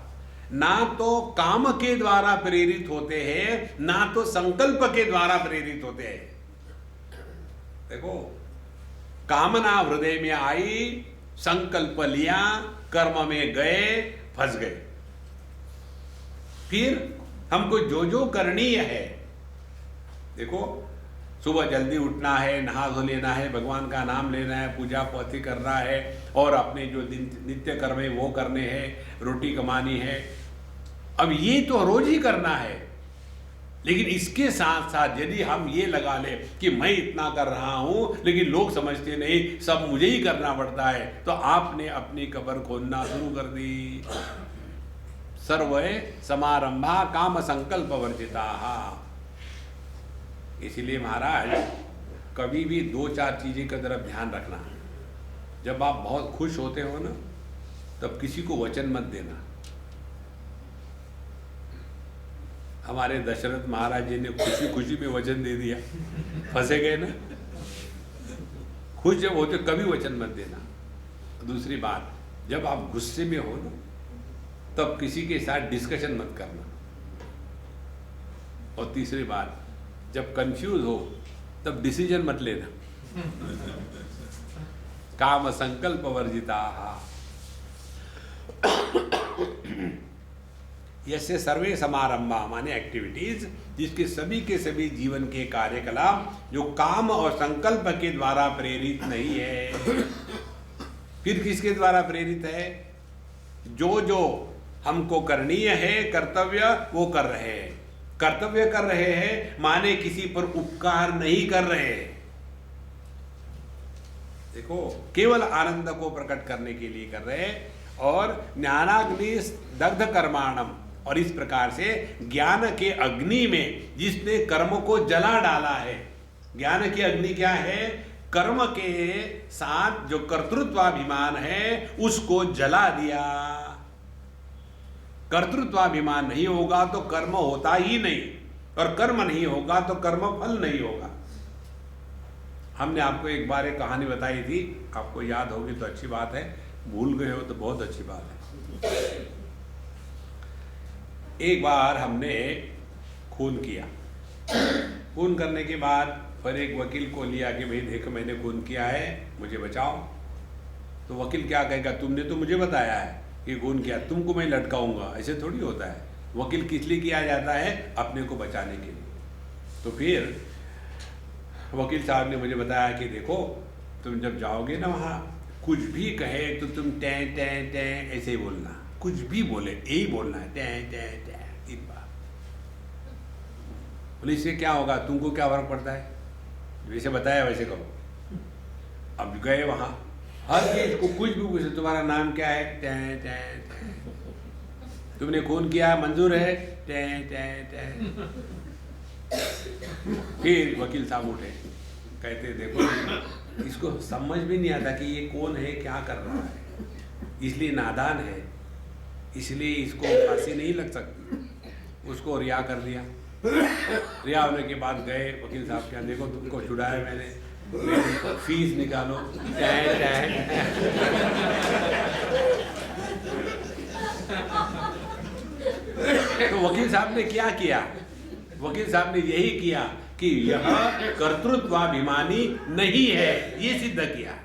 ना तो काम के द्वारा प्रेरित होते हैं, ना तो संकल्प के द्वारा प्रेरित होते हैं। देखो, कामना हृदय में आई, संकल्प लिया, कर्म में गए, फंस गए। फिर हमको जो जो करणीय है, देखो सुबह जल्दी उठना है, नहा धो लेना है, भगवान का नाम लेना है, पूजा पाठ करना है, और अपने जो दिन नित्य कर्म है वो करने हैं, रोटी कमानी है। अब ये तो रोज ही करना है, लेकिन इसके साथ साथ यदि हम ये लगा ले कि मैं इतना कर रहा हूं लेकिन लोग समझते नहीं, सब मुझे ही करना पड़ता है, तो आपने अपनी कब्र खोदना शुरू कर दी। सर्वे समारंभा काम संकल्प वर्जिताः। इसीलिए महाराज कभी भी दो चार चीजें की तरफ ध्यान रखना। जब आप बहुत खुश होते हो ना, तब किसी को वचन मत देना। हमारे दशरथ महाराज जी ने खुशी खुशी में वचन दे दिया, फंसे गए ना। खुश जब होते कभी वचन मत देना। दूसरी बात, जब आप गुस्से में हो ना, तब किसी के साथ डिस्कशन मत करना। और तीसरी बात, जब कंफ्यूज हो तब डिसीजन मत लेना। काम संकल्प वर्जिताः। यस्य सर्वे समारंभा माने एक्टिविटीज, जिसके सभी के सभी जीवन के कार्यकलाप जो काम और संकल्प के द्वारा प्रेरित नहीं है। फिर किसके द्वारा प्रेरित है? जो जो हमको करणीय है, कर्तव्य, वो कर रहे हैं। कर्तव्य कर रहे हैं माने किसी पर उपकार नहीं कर रहे। देखो, केवल आनंद को प्रकट करने के लिए कर रहे हैं। और ज्ञानाग्नि दग्ध कर्माणम, और इस प्रकार से ज्ञान के अग्नि में जिसने कर्म को जला डाला है। ज्ञान की अग्नि क्या है? कर्म के साथ जो कर्तृत्वाभिमान है उसको जला दिया। कर्तृत्वाभिमान नहीं होगा तो कर्म होता ही नहीं, और कर्म नहीं होगा तो कर्म फल नहीं होगा। हमने आपको एक बार एक कहानी बताई थी, आपको याद होगी तो अच्छी बात है, भूल गए हो तो बहुत अच्छी बात है। एक बार हमने खून किया। खून करने के बाद फिर एक वकील को लिया कि भाई देखो मैंने खून किया है, मुझे बचाओ। तो वकील क्या कहेगा, तुमने तो मुझे बताया है कि खून किया, तुमको मैं लटकाऊंगा। ऐसे थोड़ी होता है। वकील किस लिए किया जाता है? अपने को बचाने के लिए। तो फिर वकील साहब ने मुझे बताया कि देखो, तुम जब जाओगे ना वहाँ, कुछ भी कहे तो तुम टें टें टें ऐसे ही बोलना। कुछ भी बोले यही बोलना है, टें टें टें, 3 बार। बोले इससे क्या होगा, तुमको क्या फर्क पड़ता है? जैसे बताया वैसे करो। अब गए वहाँ, हर चीज को कुछ भी पूछे, तुम्हारा नाम क्या है? टें टें टें। तुमने खून किया, मंजूर है? टें टें टें। फिर वकील साहब उठे, कहते देखो इसको समझ भी नहीं आता कि ये कौन है, क्या कर रहा है, इसलिए नादान है, इसलिए इसको फांसी नहीं लग सकती। उसको रिहा कर दिया। रिहा होने के बाद गए वकील साहब क्या, देखो तुमको छुड़ाया मैंने, फीस निकालो। तो वकील साहब ने क्या किया? वकील साहब ने यही किया कि यह कर्तृत्वाभिमानी नहीं है, ये सिद्ध किया।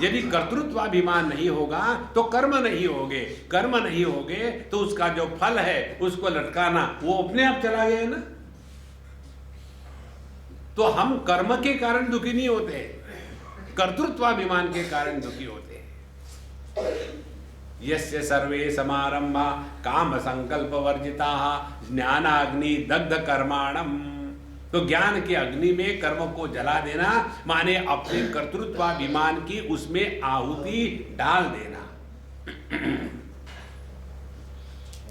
यदि कर्तृत्वाभिमान नहीं होगा तो कर्म नहीं होगे, कर्म नहीं होगे तो उसका जो फल है उसको लटकाना वो अपने आप चला गया ना। तो हम कर्म के कारण दुखी नहीं होते, कर्तृत्वाभिमान के कारण दुखी होते हैं। यस्य सर्वे समारंभा काम संकल्प वर्जिताः ज्ञानाग्नि दग्ध कर्माणम। तो ज्ञान के अग्नि में कर्म को जला देना माने अपने कर्तृत्वाभिमान की उसमें आहुति डाल देना।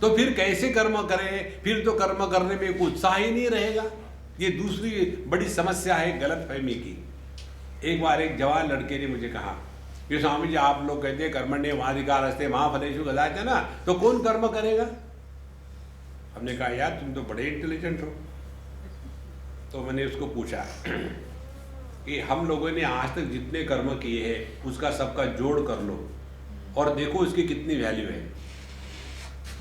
तो फिर कैसे कर्म करें? फिर तो कर्म करने में कोई उत्साह ही नहीं रहेगा। ये दूसरी बड़ी समस्या है गलतफहमी की। एक बार एक जवान लड़के ने मुझे कहा कि स्वामी जी आप लोग कहते हैं कर्मण्येवाधिकारस्ते मा फलेषु कदाचन, ना तो कौन कर्म करेगा? हमने कहा यार तुम तो बड़े इंटेलिजेंट हो, तो मैंने उसको पूछा कि हम लोगों ने आज तक जितने कर्म किए हैं उसका सबका जोड़ कर लो और देखो इसकी कितनी वैल्यू है,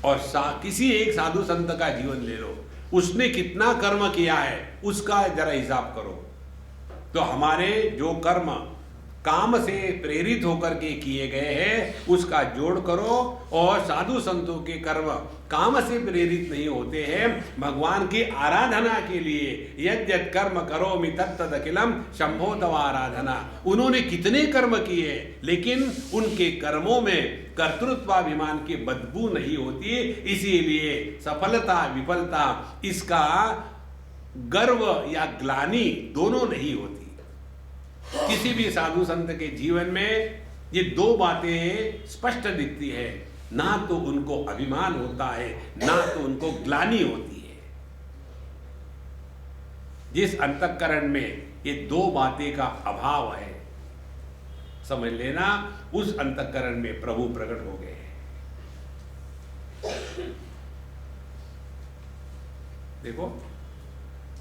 और किसी एक साधु संत का जीवन ले लो, उसने कितना कर्म किया है उसका जरा हिसाब करो। तो हमारे जो कर्म काम से प्रेरित होकर के किए गए हैं उसका जोड़ करो, और साधु संतों के कर्म काम से प्रेरित नहीं होते हैं, भगवान की आराधना के लिए यद् यद् कर्म करोमि तत्तद् अखिलम शंभो तव आराधना। उन्होंने कितने कर्म किए लेकिन उनके कर्मों में कर्तृत्वाभिमान की बदबू नहीं होती, इसीलिए सफलता विफलता इसका गर्व या ग्लानि दोनों नहीं होती। किसी भी साधु संत के जीवन में ये दो बातें स्पष्ट दिखती है, ना तो उनको अभिमान होता है ना तो उनको ग्लानि होती है। जिस अंतःकरण में ये दो बातें का अभाव है, समझ लेना उस अंतःकरण में प्रभु प्रकट हो गए हैं। देखो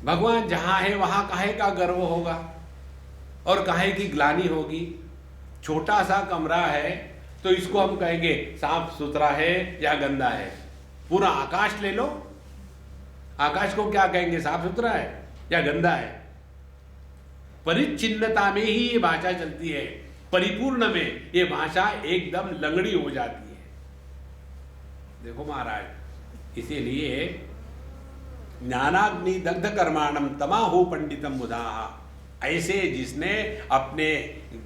भगवान जहां है वहां काहे का गर्व होगा और काहे की ग्लानि होगी। छोटा सा कमरा है तो इसको हम कहेंगे साफ सुथरा है या गंदा है। पूरा आकाश ले लो, आकाश को क्या कहेंगे, साफ सुथरा है या गंदा है। परिच्छिन्नता में ही ये भाषा चलती है, परिपूर्ण में ये भाषा एकदम लंगड़ी हो जाती है। देखो महाराज, इसीलिए ज्ञानाग्नि दग्ध कर्माणम तमाहु पंडितम बुधाहा, ऐसे जिसने अपने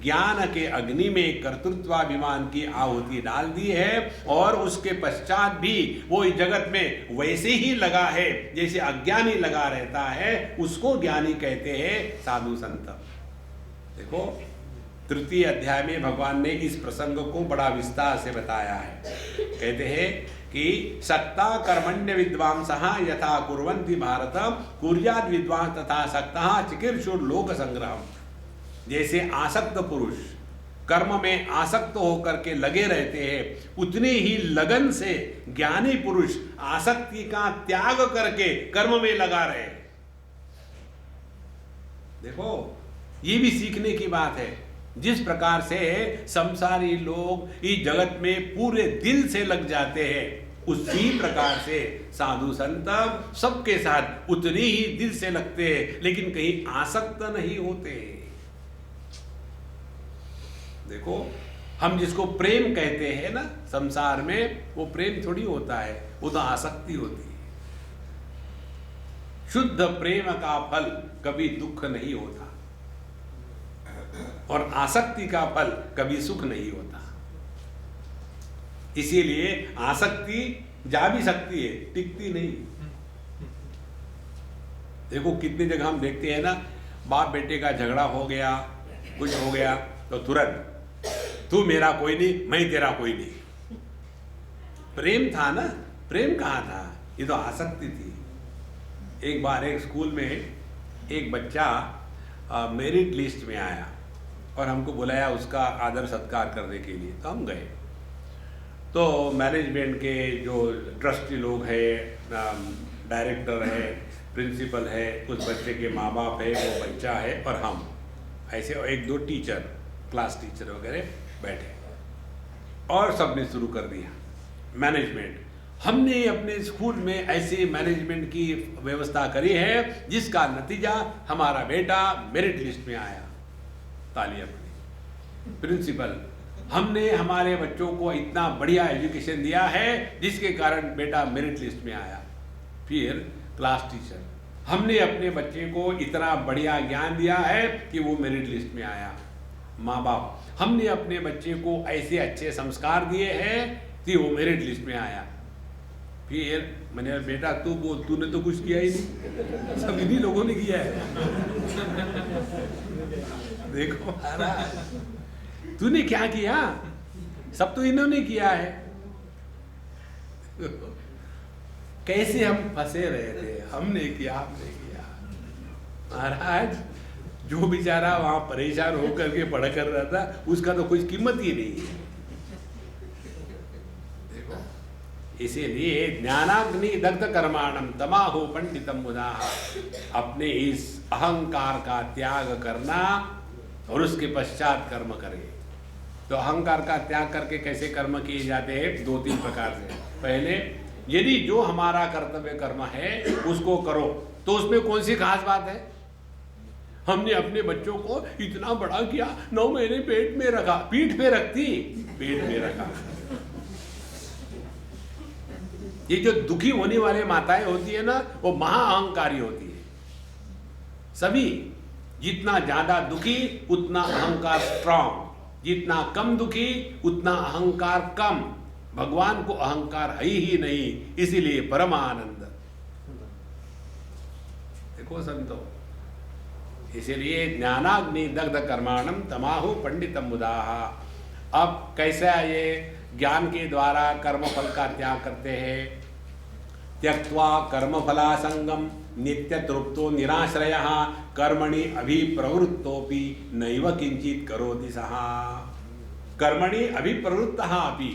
ज्ञान के अग्नि में कर्तृत्वाभिमान की आहुति डाल दी है और उसके पश्चात भी वो इस जगत में वैसे ही लगा है जैसे अज्ञानी लगा रहता है, उसको ज्ञानी कहते हैं साधु संत। देखो तृतीय अध्याय में भगवान ने इस प्रसंग को बड़ा विस्तार से बताया है। कहते हैं कि सक्ता कर्मण्य विद्वांसः यथा कुर्वन्ति भारत कुर्याद विद्वांस तथा सक्ता चिकीर्षुर लोक संग्रहम। जैसे आसक्त पुरुष कर्म में आसक्त होकर के लगे रहते हैं, उतने ही लगन से ज्ञानी पुरुष आसक्ति का त्याग करके कर्म में लगा रहे। देखो ये भी सीखने की बात है। जिस प्रकार से संसारी लोग इस जगत में पूरे दिल से लग जाते हैं, उसी प्रकार से साधु संत सबके साथ उतने ही दिल से लगते हैं, लेकिन कहीं आसक्त नहीं होते। देखो हम जिसको प्रेम कहते हैं ना संसार में, वो प्रेम थोड़ी होता है, वो तो आसक्ति होती है। शुद्ध प्रेम का फल कभी दुख नहीं होता और आसक्ति का फल कभी सुख नहीं होता। इसीलिए आसक्ति जा भी सकती है, टिकती नहीं। देखो कितनी जगह हम देखते हैं ना, बाप बेटे का झगड़ा हो गया, कुछ हो गया तो तुरंत तू मेरा कोई नहीं, मैं तेरा कोई नहीं। प्रेम था ना, प्रेम कहाँ था, ये तो आसक्ति थी। एक बार एक स्कूल में एक बच्चा मेरिट लिस्ट में आया और हमको बुलाया उसका आदर सत्कार करने के लिए, तो हम गए। तो मैनेजमेंट के जो ट्रस्टी लोग हैं, डायरेक्टर है, प्रिंसिपल है, उस बच्चे के माँ बाप है, वो बच्चा है और हम, ऐसे एक दो टीचर, क्लास टीचर वगैरह बैठे और सबने शुरू कर दिया मैनेजमेंट। हमने अपने स्कूल में ऐसे मैनेजमेंट की व्यवस्था करी है जिसका नतीजा हमारा बेटा मेरिट लिस्ट में आया। तालियां पड़ी। प्रिंसिपल, हमने हमारे बच्चों को इतना बढ़िया एजुकेशन दिया है जिसके कारण बेटा मेरिट लिस्ट में आया। फिर क्लास टीचर, हमने अपने बच्चे को इतना बढ़िया ज्ञान दिया है कि वो मेरिट लिस्ट में आया। माँ बाप, हमने अपने बच्चे को ऐसे अच्छे संस्कार दिए हैं कि वो मेरिट लिस्ट में आया। फिर मैंने, बेटा तू बोल, तूने तो कुछ किया ही नहीं, सब इन्हीं लोगों ने किया है। देखो तूने क्या किया, सब तो इन्होंने किया है। कैसे हम फंसे रहे थे, हमने किया, हमने किया। महाराज, जो बेचारा वहां परेशान होकर के पढ़ा कर रहा था, उसका तो कोई कीमत ही नहीं है। देखो इसीलिए ज्ञानाग्नि दग्ध कर्माणम तमाहु पंडितम मुदाः, अपने इस अहंकार का त्याग करना और उसके पश्चात कर्म करें। तो अहंकार का त्याग करके कैसे कर्म किए जाते हैं? 2-3 प्रकार से। पहले, यदि जो हमारा कर्तव्य कर्म है उसको करो, तो उसमें कौन सी खास बात है? हमने अपने बच्चों को इतना बड़ा किया, 9 महीने पेट में रखा, पीठ पे रखती, पेट में रखा। ये जो दुखी होने वाले माताएं होती है ना, वो महा अहंकारी होती है। सभी, जितना ज्यादा दुखी उतना अहंकार स्ट्रांग, जितना कम दुखी उतना अहंकार कम। भगवान को अहंकार है ही नहीं, इसीलिए परमानंद। देखो संतो, इसीलिए ज्ञानाग्नि दग्ध कर्माणम तमाहु पंडितम मुदाः। अब कैसा ये ज्ञान के द्वारा कर्म फल का त्याग करते हैं? त्यक्त्वा कर्म फलासंगम नित्य तृप्तो निराश्रयः कर्मणि अभिप्रवृत्तोपि नैव किंचित करोति सः। कर्मणि अभिप्रवृत्तः अपि,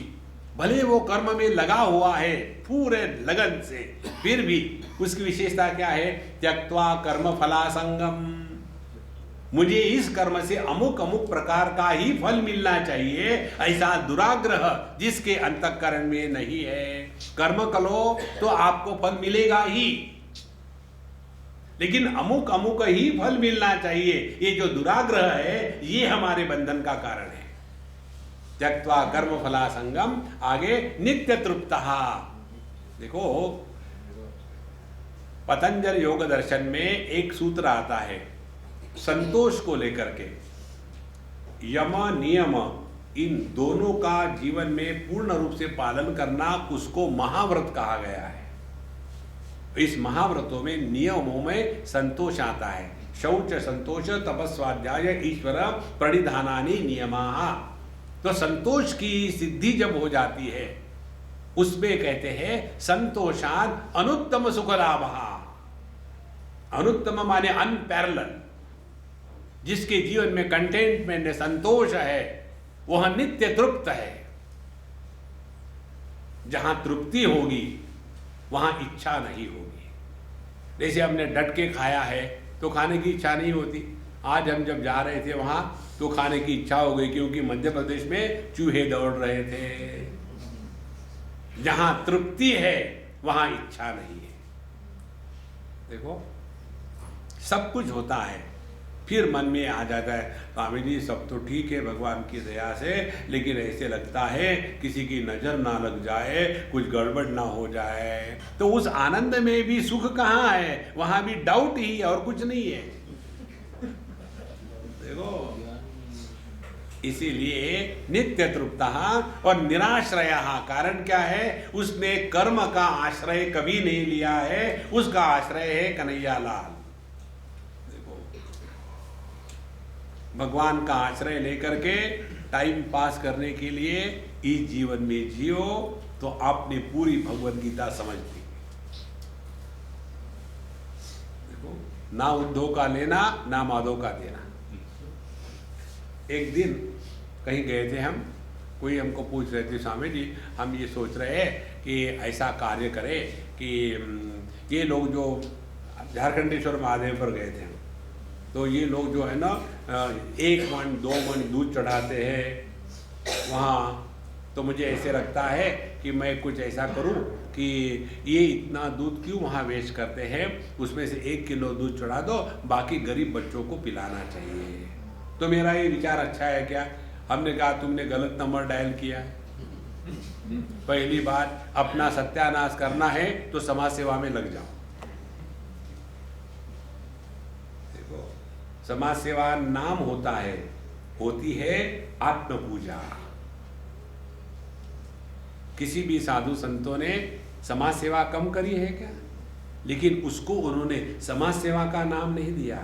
भले वो कर्म में लगा हुआ है पूरे लगन से, फिर भी उसकी विशेषता क्या है? त्यक्त्वा कर्म फलासंगम, मुझे इस कर्म से अमुक अमुक प्रकार का ही फल मिलना चाहिए, ऐसा दुराग्रह जिसके अंतःकरण में नहीं है। कर्म करो तो आपको फल मिलेगा ही, लेकिन अमुक अमुक ही फल मिलना चाहिए, ये जो दुराग्रह है ये हमारे बंधन का कारण है। त्यक्त्वा कर्म फलासंगम, आगे नित्य तृप्तः। देखो पतंजलि योग दर्शन में एक सूत्र आता है संतोष को लेकर के। यम नियम इन दोनों का जीवन में पूर्ण रूप से पालन करना, उसको महाव्रत कहा गया है। इस महाव्रतों में नियमों में संतोष आता है। शौच संतोष तपस्वाध्याय ईश्वर प्रणिधानानि नियमाः। तो संतोष की सिद्धि जब हो जाती है, उसमें कहते हैं संतोषात् अनुत्तम सुख लाभः। अनुत्तम माने अनपैरेलल, जिसके जीवन में कंटेंटमेंट है, संतोष है, वह नित्य तृप्त है। जहां तृप्ति होगी वहां इच्छा नहीं होगी। जैसे हमने डट के खाया है तो खाने की इच्छा नहीं होती। आज हम जब जा रहे थे वहां तो खाने की इच्छा हो गई, क्योंकि मध्य प्रदेश में चूहे दौड़ रहे थे। जहां तृप्ति है वहां इच्छा नहीं है। देखो सब कुछ होता है, फिर मन में आ जाता है स्वामी जी सब तो ठीक है भगवान की दया से, लेकिन ऐसे लगता है किसी की नजर ना लग जाए, कुछ गड़बड़ ना हो जाए। तो उस आनंद में भी सुख कहाँ है? वहां भी डाउट ही और कुछ नहीं है। देखो इसीलिए नित्य तृप्तः और निराश्रयः, कारण क्या है? उसने कर्म का आश्रय कभी नहीं लिया है, उसका आश्रय है कन्हैया लाल। भगवान का आश्रय लेकर के टाइम पास करने के लिए इस जीवन में जियो तो आपने पूरी भगवद गीता समझ ली। देखो, ना उद्धव का लेना ना माधव का देना। एक दिन कहीं गए थे हम, कोई हमको पूछ रहे थे स्वामी जी हम ये सोच रहे हैं कि ऐसा कार्य करें कि ये लोग जो झारखंडेश्वर महादेव पर गए थे, तो ये लोग जो है ना 1 मन 2 मन दूध चढ़ाते हैं वहाँ। तो मुझे ऐसे लगता है कि मैं कुछ ऐसा करूँ कि ये इतना दूध क्यों वहाँ वेस्ट करते हैं, उसमें से 1 किलो दूध चढ़ा दो, बाकी गरीब बच्चों को पिलाना चाहिए। तो मेरा ये विचार अच्छा है क्या? हमने कहा तुमने गलत नंबर डायल किया। पहली बात, अपना सत्यानाश करना है तो समाज सेवा में लग जाओ। समाज सेवा नाम होता है, होती है आत्म पूजा। किसी भी साधु संतों ने समाज सेवा कम करी है क्या? लेकिन उसको उन्होंने समाज सेवा का नाम नहीं दिया,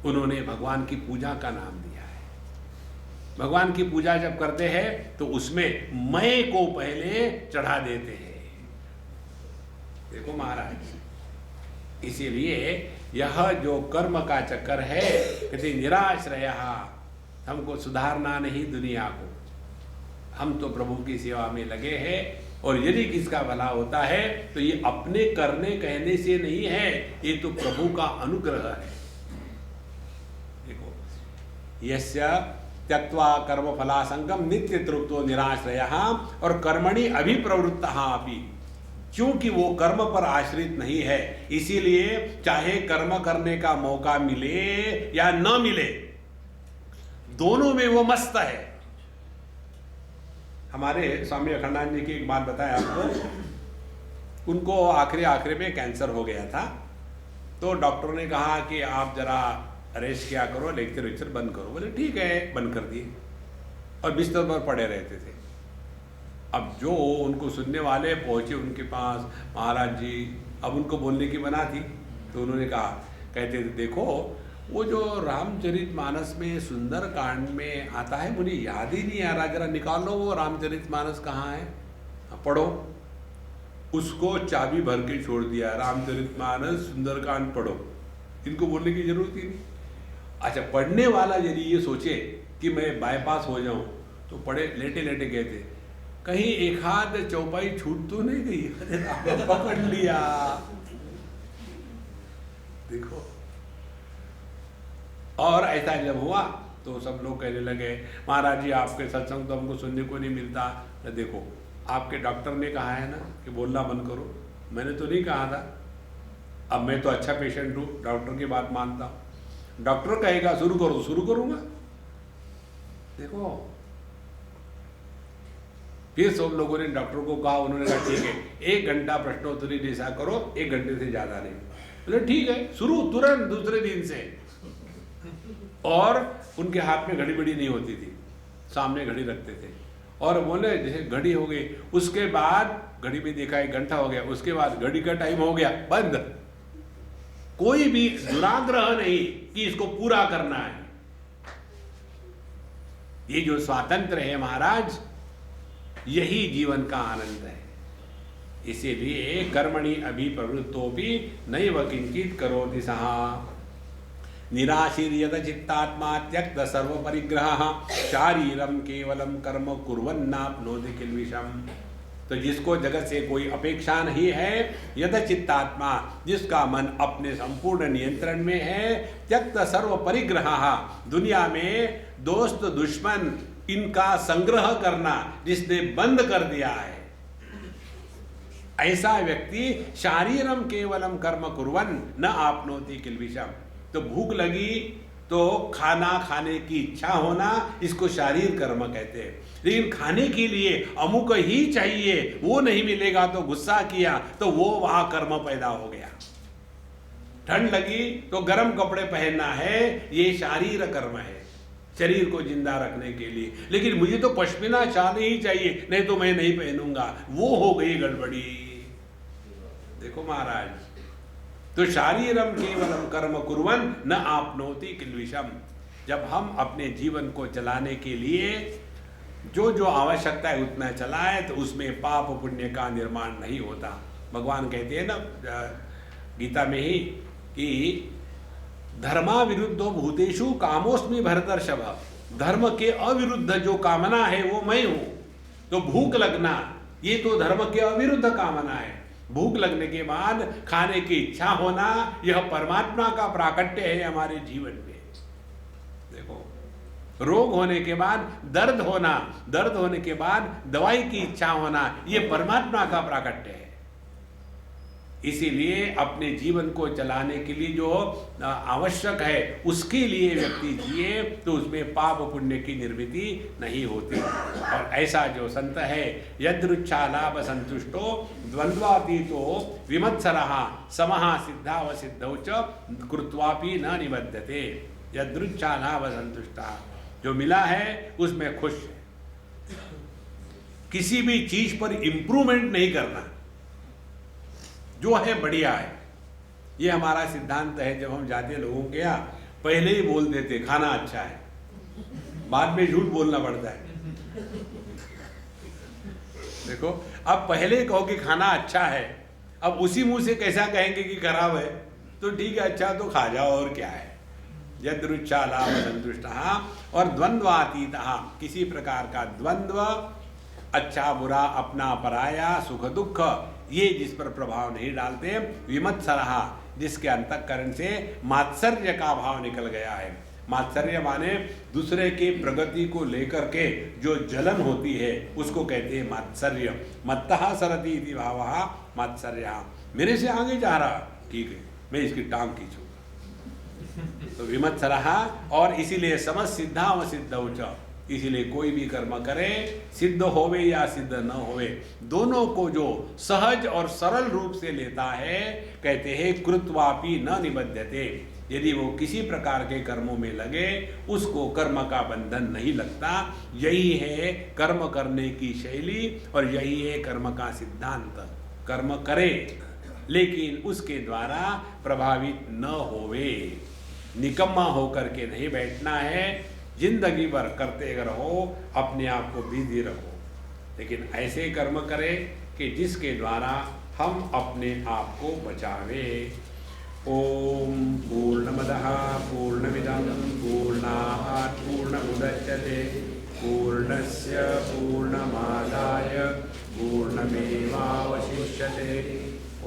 उन्होंने भगवान की पूजा का नाम दिया है। भगवान की पूजा जब करते हैं तो उसमें मैं को पहले चढ़ा देते हैं। देखो महाराज, इसीलिए यह जो कर्म का चक्कर है, कहते निराश्रयः, हमको सुधारना नहीं दुनिया को। हम तो प्रभु की सेवा में लगे हैं, और यदि किसका भला होता है तो ये अपने करने कहने से नहीं है, ये तो प्रभु का अनुग्रह है। देखो, यस्य त्यक्त्वा कर्म फलासंगम नित्य तृप्तो निराश्रयः, और कर्मणि अभिप्रवृत्तः अपि, क्योंकि वो कर्म पर आश्रित नहीं है, इसीलिए चाहे कर्म करने का मौका मिले या न मिले, दोनों में वो मस्त है। हमारे स्वामी अखंडानंद जी की एक बात बताया आपको, उनको आखिरी में कैंसर हो गया था, तो डॉक्टर ने कहा कि आप जरा रेस्ट किया करो, लेक्चर बंद करो। बोले ठीक है, बंद कर दिए, और बिस्तर पर पड़े रहते थे। अब जो उनको सुनने वाले पहुंचे उनके पास, महाराज जी, अब उनको बोलने की बना थी, तो उन्होंने कहा, कहते थे देखो वो जो रामचरितमानस में सुंदर कांड में आता है, मुझे याद ही नहीं आ रहा, जरा निकालो वो रामचरितमानस कहाँ है, पढ़ो। उसको चाबी भर के छोड़ दिया, रामचरितमानस सुंदरकांड पढ़ो, इनको बोलने की जरूरत ही नहीं। अच्छा, पढ़ने वाला यदि ये सोचे कि मैं बाईपास हो जाऊं, तो पढ़े, लेटे लेटे गए थे, कहीं एक हाथ चौपाई छूट तो नहीं गई, अरे पकड़ लिया। देखो, और ऐसा जब हुआ तो सब लोग कहने लगे, महाराज जी आपके सत्संग तो हमको सुनने को नहीं मिलता। तो देखो, आपके डॉक्टर ने कहा है ना कि बोलना बंद करो, मैंने तो नहीं कहा था। अब मैं तो अच्छा पेशेंट हूँ, डॉक्टर की बात मानता हूँ, डॉक्टर कहेगा शुरू करो तो शुरू करूँगा। देखो, फिर सब लोगों ने डॉक्टर को कहा, उन्होंने कहा ठीक है, 1 घंटा प्रश्नोत्तरी जैसा करो, 1 घंटे से ज़्यादा नहीं। बोले ठीक है, शुरू तुरंत दूसरे दिन से। और उनके हाथ में घड़ी बड़ी नहीं होती थी, सामने घड़ी रखते थे, और बोले जैसे घड़ी हो गई, उसके बाद घड़ी में देखा 1 घंटा हो गया, उसके बाद घड़ी का टाइम हो गया, बंद। कोई भी दुराग्रह नहीं कि इसको पूरा करना है। ये जो स्वातंत्र है महाराज, यही जीवन का आनंद है। इसीलिए कर्मणि अभिप्रवृत्तोपि नैव किंचित करोति सः, निराशीर्यत चित्तात्मा त्यक्त सर्व परिग्रह, शारीरम केवलम कर्म कुर्वन्नाप्नोति किल्बिषम्। तो जिसको जगत से कोई अपेक्षा नहीं है, यद चित्तात्मा, जिसका मन अपने संपूर्ण नियंत्रण में है, त्यक्त सर्व परिग्रह, दुनिया में दोस्त दुश्मन इनका संग्रह करना जिसने बंद कर दिया है, ऐसा व्यक्ति शारीरम केवलम कर्म कुर्वन् न आपनोति किल्बिषम्। तो भूख लगी तो खाना खाने की इच्छा होना, इसको शारीर कर्म कहते हैं। लेकिन खाने के लिए अमुक ही चाहिए, वो नहीं मिलेगा तो गुस्सा किया, तो वो वहां कर्म पैदा हो गया। ठंड लगी तो गर्म कपड़े पहनना है, ये शारीर कर्म है, शरीर को जिंदा रखने के लिए। लेकिन मुझे तो पश्मीना शाल ही चाहिए, नहीं तो मैं नहीं पहनूंगा, वो हो गई गड़बड़ी। देखो महाराज, तो शारीरम केवलम कर्म कुर्वन् न आपनोति किल्बिषम्। जब हम अपने जीवन को चलाने के लिए जो जो आवश्यकता है उतना चलाए, तो उसमें पाप पुण्य का निर्माण नहीं होता। भगवान कहते हैं ना गीता में ही कि धर्मा विरुद्धो भूतेषु कामोस्मि भरतर्षभ, धर्म के अविरुद्ध जो कामना है वो मैं हूं। तो भूख लगना, ये तो धर्म के अविरुद्ध कामना है। भूख लगने के बाद खाने की इच्छा होना, यह परमात्मा का प्राकट्य है हमारे जीवन में। देखो, रोग होने के बाद दर्द होना, दर्द होने के बाद दवाई की इच्छा होना, यह परमात्मा का प्राकट्य है। इसीलिए अपने जीवन को चलाने के लिए जो आवश्यक है उसके लिए व्यक्ति जिए, तो उसमें पाप पुण्य की निर्मिति नहीं होती। और ऐसा जो संत है, यदृच्छा लाभ संतुष्टो द्वंद्वातीतो विमत्सरः समः सिद्धाव सिद्धौ च कृत्वापि न निबध्यते। यदृच्छा लाभ संतुष्टा, जो मिला है उसमें खुश है, किसी भी चीज पर इंप्रूवमेंट नहीं करना, जो है बढ़िया है। ये हमारा सिद्धांत है। जब हम जाते लोगों के यहाँ पहले ही बोल देते खाना अच्छा है, बाद में झूठ बोलना पड़ता है। देखो, अब पहले कहो कि खाना अच्छा है, अब उसी मुंह से कैसा कहेंगे कि खराब है? तो ठीक है, अच्छा तो खा जाओ, और क्या है। यदृच्छा लाभ संतुष्टः और द्वंद्वातीतः, किसी प्रकार का द्वंद्व अच्छा बुरा अपना पराया सुख दुख ये जिस पर प्रभाव नहीं डालते, विमत्सरहा जिसके अंतःकरण से मात्सर्य का भाव निकल गया है। मात्सर्य माने दूसरे की प्रगति को लेकर के जो जलन होती है उसको कहते हैं मात्सर्य। मत्तः सरति इति भावः मात्सर्य, मेरे से आगे जा रहा, ठीक है मैं इसकी टांग खींचूंगा, तो विमत्सरः। और इसीलिए समझ सिद्धा व सिद्धौ च, इसीलिए कोई भी कर्म करे सिद्ध होवे या सिद्ध न होवे, दोनों को जो सहज और सरल रूप से लेता है, कहते हैं कृत्वापि न निबध्यते, यदि वो किसी प्रकार के कर्मों में लगे उसको कर्म का बंधन नहीं लगता। यही है कर्म करने की शैली और यही है कर्म का सिद्धांत। कर्म करे लेकिन उसके द्वारा प्रभावित न होवे, निकम्मा होकर के नहीं बैठना है, जिंदगी भर करते रहो, अपने आप को बिजी रखो, लेकिन ऐसे कर्म करें कि जिसके द्वारा हम अपने आप को बचावे। ओम पूर्णमदः पूर्णमिदं पूर्णात् पूर्णमुदच्यते पूर्णस्य पूर्णमादाय पूर्णमेवावशिष्यते।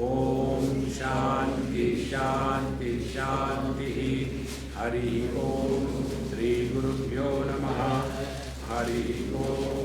ओम शांति शांति शांति। हरि ओम। श्री गुरुभ्यो नमः। हरि ओम।